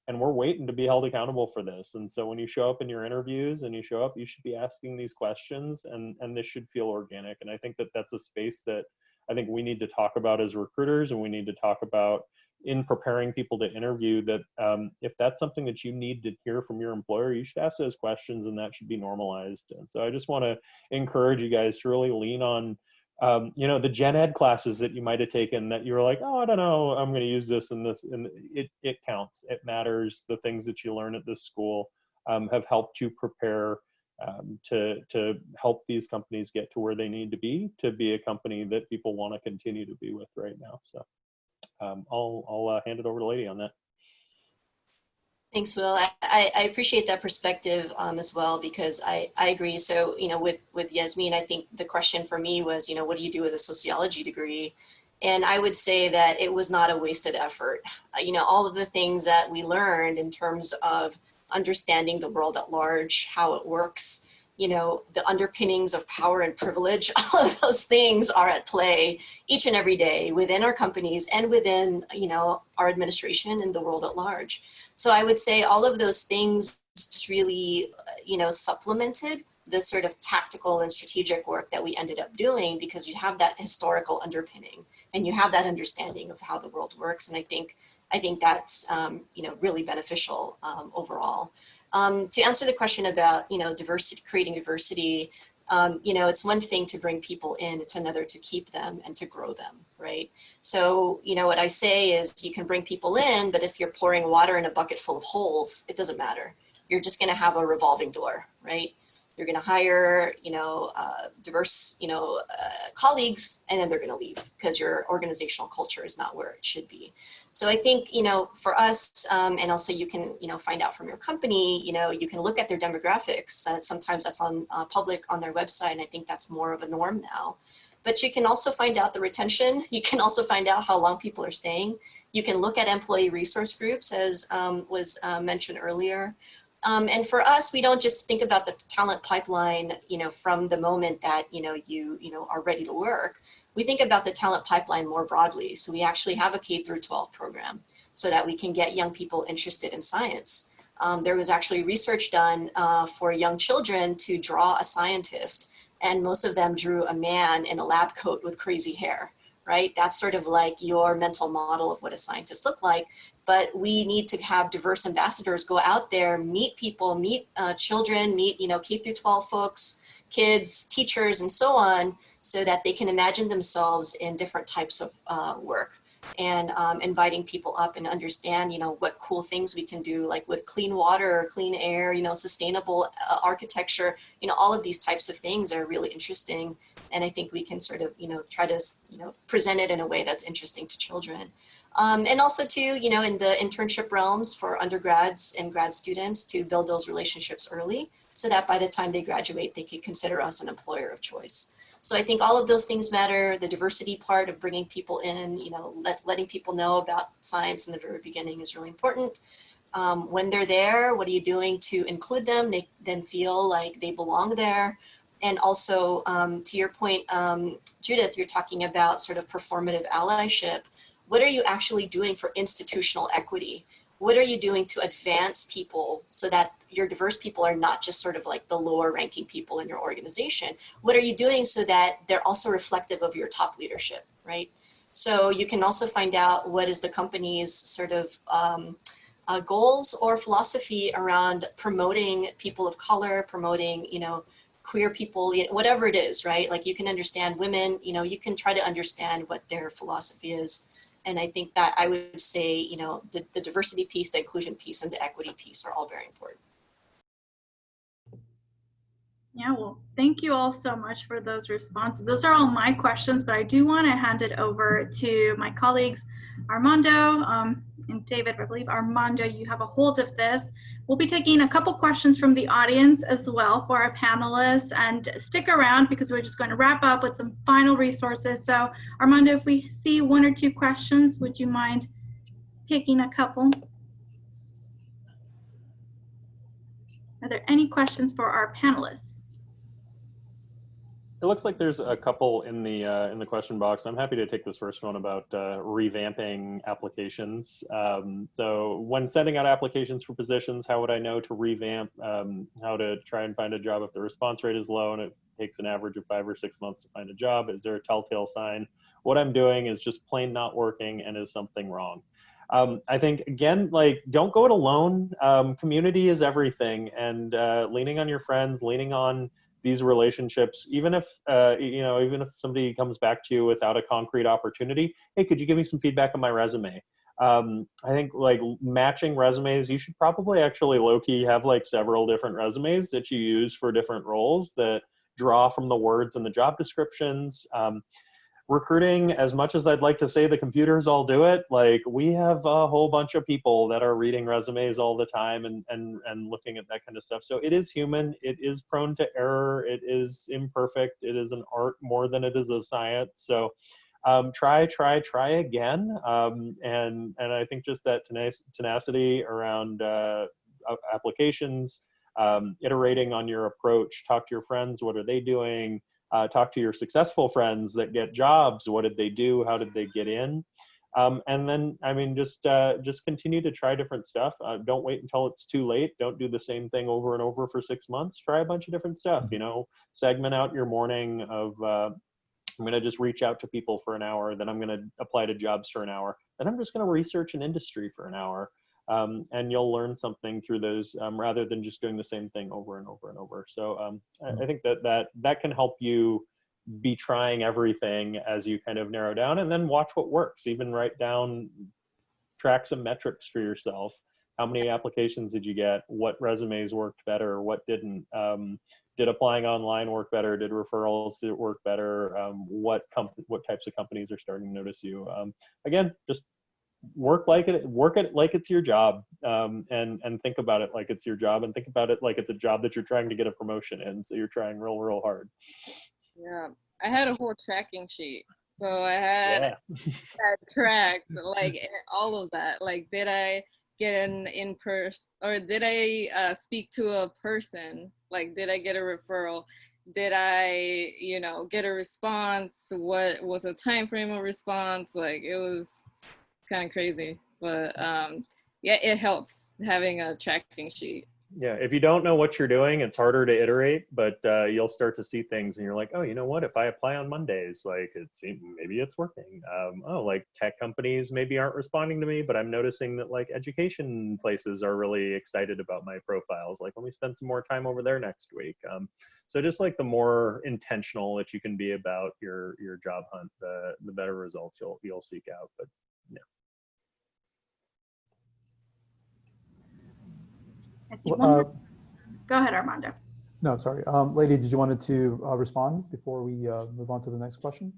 and we're waiting to be held accountable for this. And so when you show up in your interviews and you show up, you should be asking these questions, and this should feel organic. And I think that that's a space that I think we need to talk about as recruiters, and we need to talk about in preparing people to interview, that if that's something that you need to hear from your employer, you should ask those questions, and that should be normalized. And so I just want to encourage you guys to really lean on the gen ed classes that you might have taken that you were like, oh, I don't know, I'm going to use this and this, and it counts. It matters. The things that you learn at this school have helped you prepare to help these companies get to where they need to be a company that people want to continue to be with right now. So I'll hand it over to Lady on that. Thanks, Will. I appreciate that perspective as well, because I agree. So, with Yasmin, I think the question for me was, what do you do with a sociology degree? And I would say that it was not a wasted effort. All of the things that we learned in terms of understanding the world at large, how it works, the underpinnings of power and privilege, all of those things are at play each and every day within our companies and within, our administration and the world at large. So I would say all of those things just really, supplemented the sort of tactical and strategic work that we ended up doing, because you have that historical underpinning and you have that understanding of how the world works. And I think that's, really beneficial overall. To answer the question about, diversity, creating diversity, it's one thing to bring people in, it's another to keep them and to grow them, right? So, what I say is you can bring people in, but if you're pouring water in a bucket full of holes, it doesn't matter. You're just going to have a revolving door, right? You're going to hire, diverse, colleagues, and then they're going to leave because your organizational culture is not where it should be. So I think, for us, and also you can, find out from your company, you can look at their demographics. Sometimes that's on public on their website, and I think that's more of a norm now. But you can also find out the retention. You can also find out how long people are staying. You can look at employee resource groups, as was mentioned earlier. And for us, we don't just think about the talent pipeline, from the moment that, you are ready to work. We think about the talent pipeline more broadly. So we actually have a K through 12 program so that we can get young people interested in science. There was actually research done for young children to draw a scientist, and most of them drew a man in a lab coat with crazy hair, right? That's sort of like your mental model of what a scientist looked like. But we need to have diverse ambassadors go out there, meet people, meet children, meet, K through 12 folks, kids, teachers, and so on, so that they can imagine themselves in different types of work, and inviting people up and understand, what cool things we can do, like with clean water, clean air, sustainable architecture, all of these types of things are really interesting. And I think we can sort of, try to, present it in a way that's interesting to children. And also too, in the internship realms for undergrads and grad students, to build those relationships early so that by the time they graduate, they can consider us an employer of choice. So I think all of those things matter. The diversity part of bringing people in, letting people know about science in the very beginning is really important. When they're there, what are you doing to include them? They then feel like they belong there. And also, to your point, Judith, you're talking about sort of performative allyship. What are you actually doing for institutional equity? What are you doing to advance people so that your diverse people are not just sort of like the lower ranking people in your organization? What are you doing so that they're also reflective of your top leadership, right? So you can also find out what is the company's sort of goals or philosophy around promoting people of color, promoting, queer people, whatever it is, right? Like you can understand women, you can try to understand what their philosophy is. And I think that I would say, the diversity piece, the inclusion piece, and the equity piece are all very important. Yeah, well, thank you all so much for those responses. Those are all my questions, but I do want to hand it over to my colleagues, Armando and David. I believe, Armando, you have a hold of this. We'll be taking a couple questions from the audience as well for our panelists, and stick around because we're just going to wrap up with some final resources. So Armando, if we see one or two questions, would you mind picking a couple? Are there any questions for our panelists? It looks like there's a couple in the question box. I'm happy to take this first one about revamping applications. So when sending out applications for positions, how would I know to revamp? How to try and find a job if the response rate is low and it takes an average of 5 or 6 months to find a job? Is there a telltale sign? What I'm doing is just plain not working, and is something wrong? I think, again, like, don't go it alone. Community is everything, and leaning on your friends, leaning on these relationships, even if even if somebody comes back to you without a concrete opportunity, hey, could you give me some feedback on my resume? I think, like, matching resumes, you should probably actually low-key have like several different resumes that you use for different roles that draw from the words in the job descriptions. Recruiting, as much as I'd like to say the computers all do it, like, we have a whole bunch of people that are reading resumes all the time and looking at that kind of stuff. So it is human, it is prone to error, it is imperfect, it is an art more than it is a science. So try again. And I think just that tenacity around applications, iterating on your approach, talk to your friends, what are they doing? Talk to your successful friends that get jobs. What did they do? How did they get in? And then, I mean, just continue to try different stuff. Don't wait until it's too late. Don't do the same thing over and over for 6 months. Try a bunch of different stuff. You know, segment out your morning of, I'm going to just reach out to people for an hour. Then I'm going to apply to jobs for an hour. Then I'm just going to research an industry for an hour. And you'll learn something through those, rather than just doing the same thing over and over and over. So I think that can help you be trying everything as you kind of narrow down, and then watch what works. Even write down, track some metrics for yourself. How many applications did you get? What resumes worked better? What didn't? Did applying online work better? Did referrals work better? What types of companies are starting to notice you? Again, just work it like it's your job, and think about it like it's your job, and think about it like it's a job that you're trying to get a promotion in, so you're trying real hard. Yeah, I had a whole tracking sheet, so I had tracked like all of that. Like, did I get an in-person, or did I speak to a person? Like, did I get a referral? Did I, get a response? What was a time frame of response? Like, it was kind of crazy, but yeah, it helps having a tracking sheet. Yeah, if you don't know what you're doing, it's harder to iterate, but you'll start to see things and you're like, oh, you know what, if I apply on Mondays, like, maybe it's working. Oh, like, tech companies maybe aren't responding to me, but I'm noticing that, like, education places are really excited about my profiles. Like, let me spend some more time over there next week. So just, like, the more intentional that you can be about your job hunt, the better results you'll seek out. But yeah. I see one more. Go ahead, Armando. No, sorry. Lady, did you want to respond before we move on to the next question?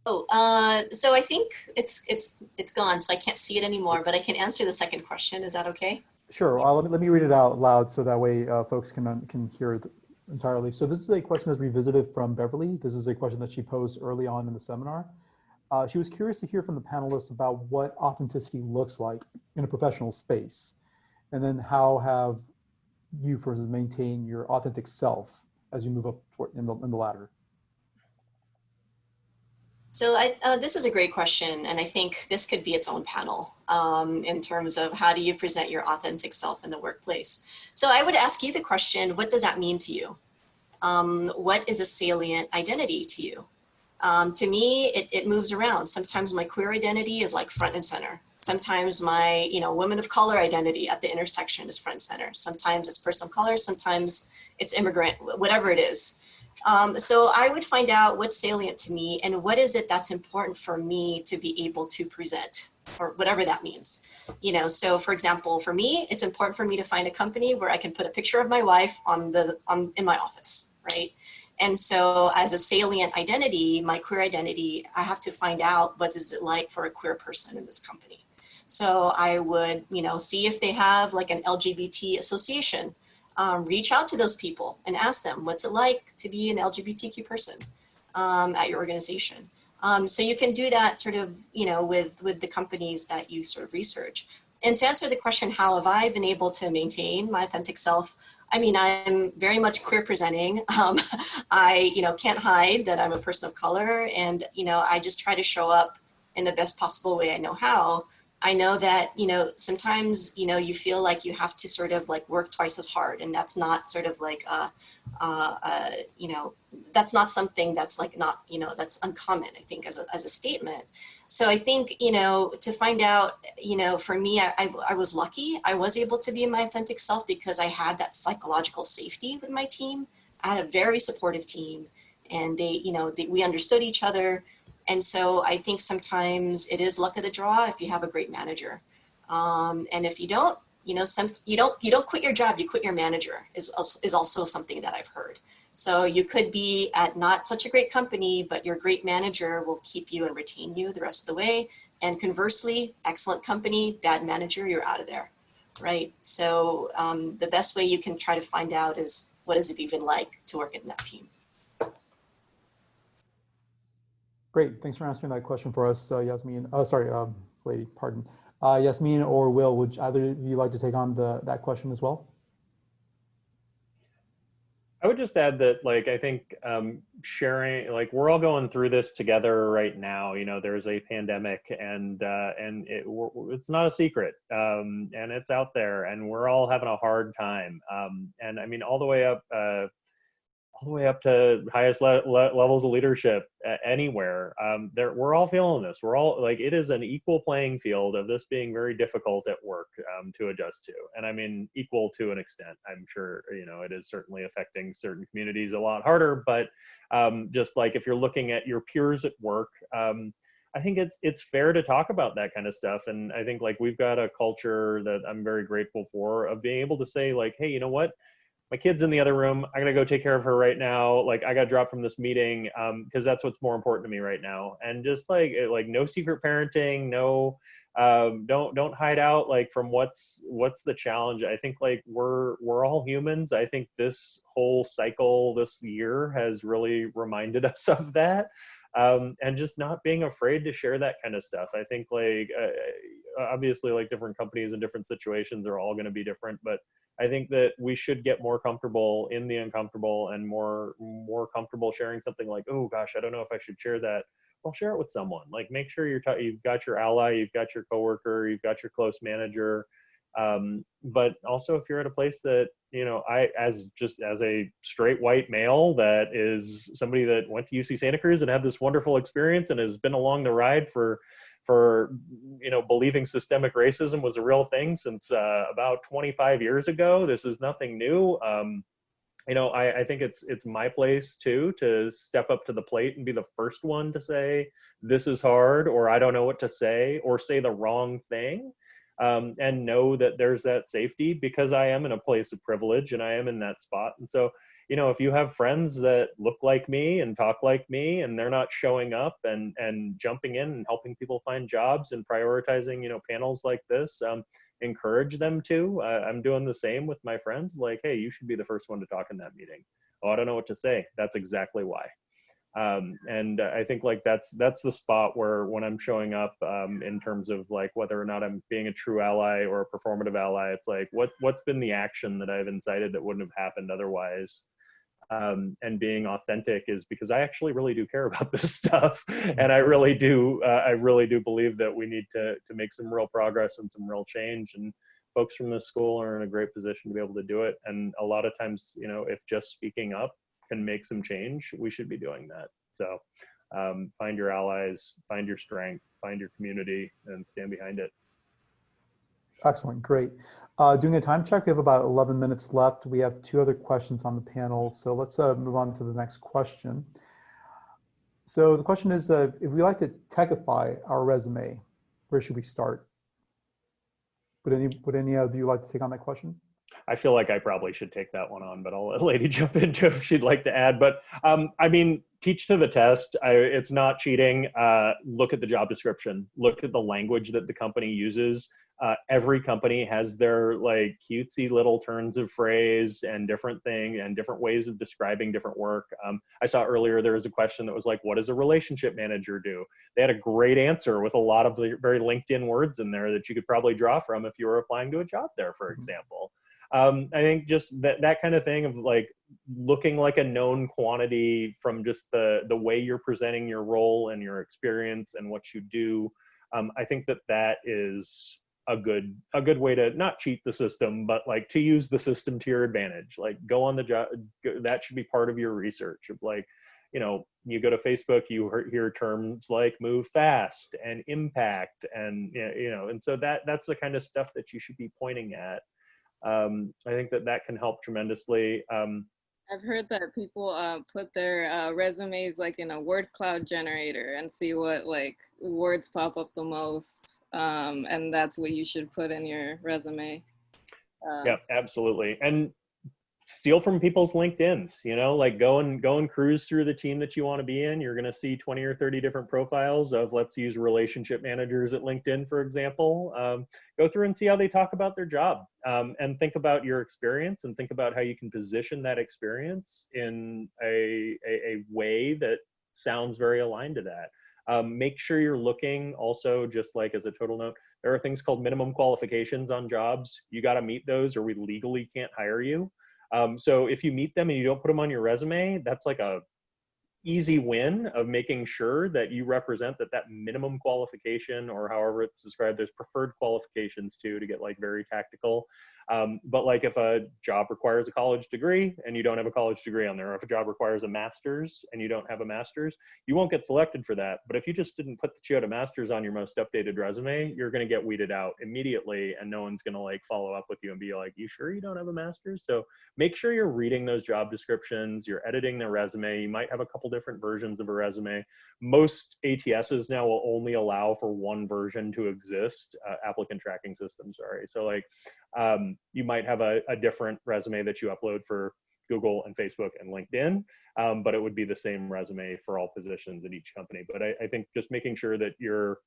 Oh, so I think it's gone, so I can't see it anymore, but I can answer the second question. Is that okay? Sure. Let me read it out loud so that way folks can hear it entirely. So this is a question that's revisited from Beverly. This is a question that she posed early on in the seminar. She was curious to hear from the panelists about what authenticity looks like in a professional space, and then how have you, for instance, maintained your authentic self as you move up in the ladder? So this is a great question, and I think this could be its own panel in terms of how do you present your authentic self in the workplace. So I would ask you the question, what does that mean to you? What is a salient identity to you? To me, it moves around. Sometimes my queer identity is like front and center. Sometimes my, women of color identity at the intersection is front and center. Sometimes it's person of color, sometimes it's immigrant, whatever it is. So I would find out what's salient to me and what is it that's important for me to be able to present, or whatever that means. So for example, for me, it's important for me to find a company where I can put a picture of my wife in my office, right? And so as a salient identity, my queer identity, I have to find out what is it like for a queer person in this company. So I would, see if they have like an LGBT association, reach out to those people and ask them, what's it like to be an LGBTQ person at your organization? So you can do that sort of, with the companies that you sort of research. And to answer the question, how have I been able to maintain my authentic self? I mean, I'm very much queer presenting. I, can't hide that I'm a person of color, and, I just try to show up in the best possible way I know how. I know that, sometimes, you feel like you have to sort of like work twice as hard, and that's not sort of like, that's not something that's like not, that's uncommon, I think, as a statement. So I think, to find out, for me, I was lucky. I was able to be my authentic self because I had that psychological safety with my team. I had a very supportive team, and we understood each other. And so I think sometimes it is luck of the draw if you have a great manager. And if you don't, you don't quit your job, you quit your manager is also something that I've heard. So you could be at not such a great company, but your great manager will keep you and retain you the rest of the way. And conversely, excellent company, bad manager, you're out of there, right? So the best way you can try to find out is, what is it even like to work in that team? Great, thanks for answering that question for us, Yasmin. Oh, sorry, lady, pardon. Yasmin or Will, would either of you like to take on that question as well? I would just add that, like, I think sharing, like, we're all going through this together right now. There's a pandemic, and it's not a secret, and it's out there, and we're all having a hard time. And I mean, all the way up to highest levels of leadership anywhere. We're all feeling this. We're all like, it is an equal playing field of this being very difficult at work to adjust to. And I mean, equal to an extent. I'm sure, it is certainly affecting certain communities a lot harder, but just like if you're looking at your peers at work, I think it's fair to talk about that kind of stuff. And I think like we've got a culture that I'm very grateful for, of being able to say like, hey, you know what? My kid's in the other room. I gotta go take care of her right now. Like I got dropped from this meeting because that's what's more important to me right now. And just like no secret parenting, no, don't hide out like from what's the challenge. I think like we're all humans. I think this whole cycle this year has really reminded us of that. And just not being afraid to share that kind of stuff. I think like obviously like different companies and different situations are all going to be different, but I think that we should get more comfortable in the uncomfortable, and more comfortable sharing something like, oh gosh, I don't know if I should share that. Well, share it with someone. Like make sure you've got your ally, you've got your coworker, you've got your close manager. But also if you're at a place that, I, as a straight white male, that is somebody that went to UC Santa Cruz and had this wonderful experience and has been along the ride for believing systemic racism was a real thing since about 25 years ago. This is nothing new. I think it's my place too to step up to the plate and be the first one to say this is hard, or I don't know what to say, or say the wrong thing, and know that there's that safety, because I am in a place of privilege and I am in that spot. And so if you have friends that look like me and talk like me, and they're not showing up and jumping in and helping people find jobs and prioritizing, panels like this, encourage them to. I'm doing the same with my friends. Like, hey, you should be the first one to talk in that meeting. Oh, I don't know what to say. That's exactly why. And I think like that's the spot where when I'm showing up in terms of like whether or not I'm being a true ally or a performative ally, it's like what's been the action that I've incited that wouldn't have happened otherwise. And being authentic is because I actually really do care about this stuff, and I really do believe that we need to make some real progress and some real change. And folks from this school are in a great position to be able to do it. And a lot of times, if just speaking up can make some change, we should be doing that. So find your allies, find your strength, find your community, and stand behind it. Excellent, great. Doing a time check, we have about 11 minutes left. We have 2 other questions on the panel, so let's move on to the next question. So the question is, if we like to techify our resume, where should we start? Would any of you like to take on that question? I feel like I probably should take that one on, but I'll let Lady jump into if she'd like to add. But I mean, teach to the test. It's not cheating. Look at the job description. Look at the language that the company uses. Every company has their like cutesy little turns of phrase and different thing and different ways of describing different work. I saw earlier there was a question that was like, what does a relationship manager do? They had a great answer with a lot of very LinkedIn words in there that you could probably draw from if you were applying to a job there, for example. I think just that kind of thing of like looking like a known quantity from just the way you're presenting your role and your experience and what you do. I think that is a good way to not cheat the system, but like to use the system to your advantage. Like go on the job. That should be part of your research of like, you know, you go to Facebook, you hear terms like move fast and impact, and you know, and so that's the kind of stuff that you should be pointing at. I think that can help tremendously. I've heard that people put their resumes like in a word cloud generator and see what like words pop up the most, and that's what you should put in your resume. Yeah, absolutely. And steal from people's LinkedIns, you know, like go and cruise through the team that you want to be in. You're going to see 20 or 30 different profiles of, let's use relationship managers at LinkedIn, for example. Go through and see how they talk about their job, and think about your experience and think about how you can position that experience in a way that sounds very aligned to that. Make sure you're looking also, just like as a total note, there are things called minimum qualifications on jobs. You got to meet those or we legally can't hire you. So if you meet them and you don't put them on your resume, that's like a easy win of making sure that you represent that minimum qualification, or however it's described. There's preferred qualifications too, to get like very tactical. But like if a job requires a college degree and you don't have a college degree on there, or if a job requires a master's and you don't have a master's, you won't get selected for that. But if you just didn't put that you had a master's on your most updated resume, you're going to get weeded out immediately, and no one's going to like follow up with you and be like, you sure you don't have a master's? So make sure you're reading those job descriptions, you're editing their resume. You might have a couple different versions of a resume. Most ATSs now will only allow for one version to exist, applicant tracking systems, sorry. So like, you might have a different resume that you upload for Google and Facebook and LinkedIn, but it would be the same resume for all positions at each company. But I think just making sure that you're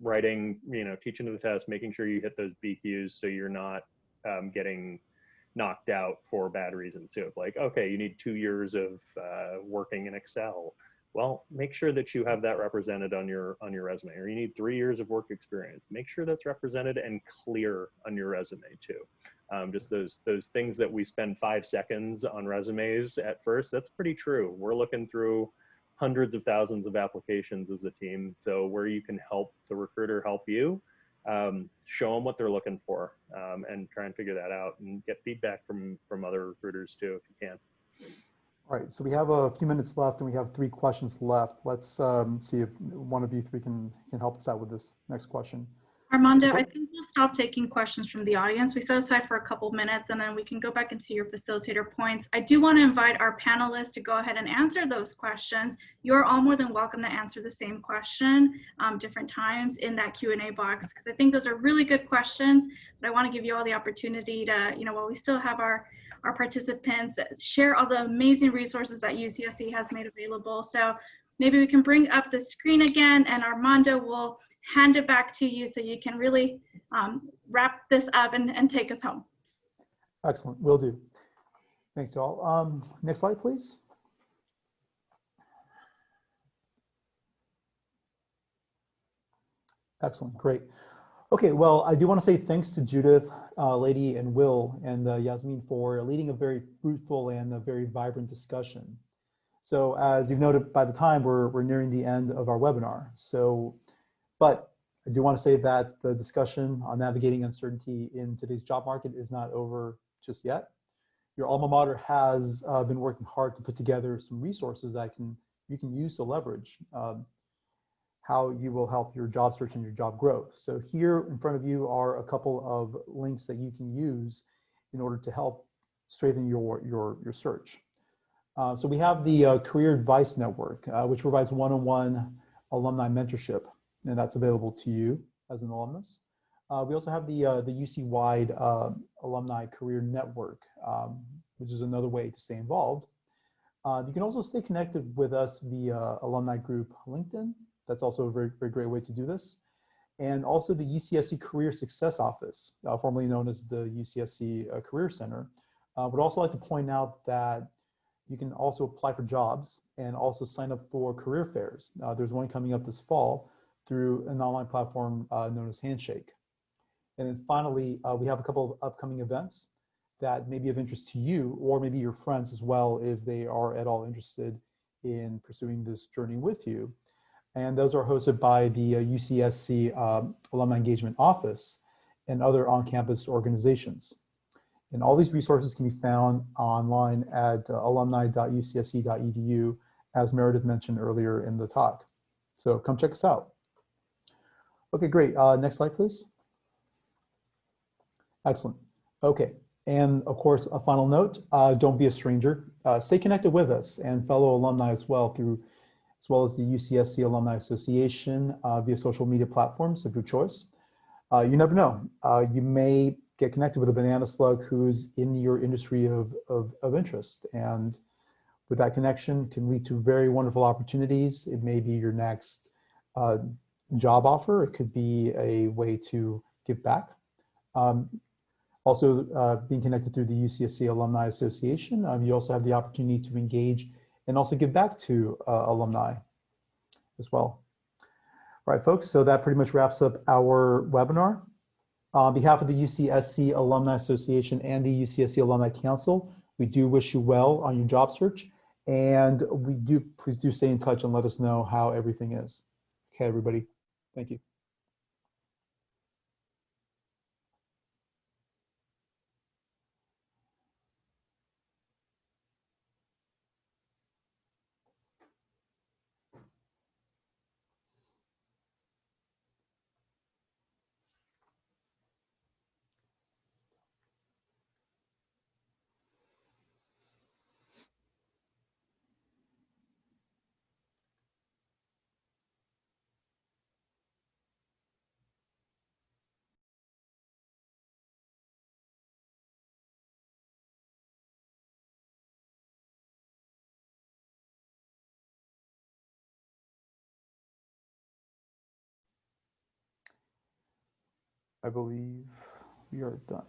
writing, you know, teaching to the test, making sure you hit those BQs so you're not getting knocked out for bad reasons too. Like, okay, you need 2 years of working in Excel. Well, make sure that you have that represented on your resume. Or you need 3 years of work experience. Make sure that's represented and clear on your resume too. Just those things that we spend 5 seconds on resumes at first, that's pretty true. We're looking through hundreds of thousands of applications as a team. So where you can help the recruiter help you, show them what they're looking for, and try and figure that out and get feedback from other recruiters too, if you can. All right, so we have a few minutes left and we have 3 questions left. Let's see if one of you 3 can help us out with this next question. Armando, I think we'll stop taking questions from the audience. We set aside for a couple minutes and then we can go back into your facilitator points. I do want to invite our panelists to go ahead and answer those questions. You're all more than welcome to answer the same question different times in that Q&A box, because I think those are really good questions, but I want to give you all the opportunity to, you know, while we still have our participants, share all the amazing resources that UCSC has made available. So maybe we can bring up the screen again, and Armando will hand it back to you so you can really wrap this up and take us home. Excellent, will do. Thanks, y'all. Next slide, please. Excellent, great. Okay, well, I do want to say thanks to Judith, Lady, and Will, and Yasmin for leading a very fruitful and a very vibrant discussion. So as you've noted by the time, we're nearing the end of our webinar. So, but I do want to say that the discussion on navigating uncertainty in today's job market is not over just yet. Your alma mater has been working hard to put together some resources that you can use to leverage how you will help your job search and your job growth. So here in front of you are a couple of links that you can use in order to help strengthen your search. So we have the Career Advice Network, which provides one-on-one alumni mentorship, and that's available to you as an alumnus. We also have the UC-wide Alumni Career Network, which is another way to stay involved. You can also stay connected with us via alumni group LinkedIn. That's also a very, very great way to do this. And also the UCSC Career Success Office, formerly known as the UCSC Career Center. Would also like to point out that you can also apply for jobs and also sign up for career fairs. There's one coming up this fall through an online platform known as Handshake. And then finally, we have a couple of upcoming events that may be of interest to you or maybe your friends as well if they are at all interested in pursuing this journey with you. And those are hosted by the UCSC Alumni Engagement Office and other on-campus organizations. And all these resources can be found online at alumni.ucsc.edu, as Meredith mentioned earlier in the talk. So come check us out. Okay, great. Next slide, please. Excellent. Okay. And of course, a final note, don't be a stranger. Stay connected with us and fellow alumni as well as well as the UCSC Alumni Association via social media platforms of your choice. You never know. You may get connected with a banana slug who's in your industry of interest. And with that connection can lead to very wonderful opportunities. It may be your next job offer. It could be a way to give back. Also, being connected through the UCSC Alumni Association, you also have the opportunity to engage and also give back to alumni as well. All right, folks, so that pretty much wraps up our webinar. On behalf of the UCSC Alumni Association and the UCSC Alumni Council, we do wish you well on your job search, and please do stay in touch and let us know how everything is. Okay, everybody, thank you. I believe we are done.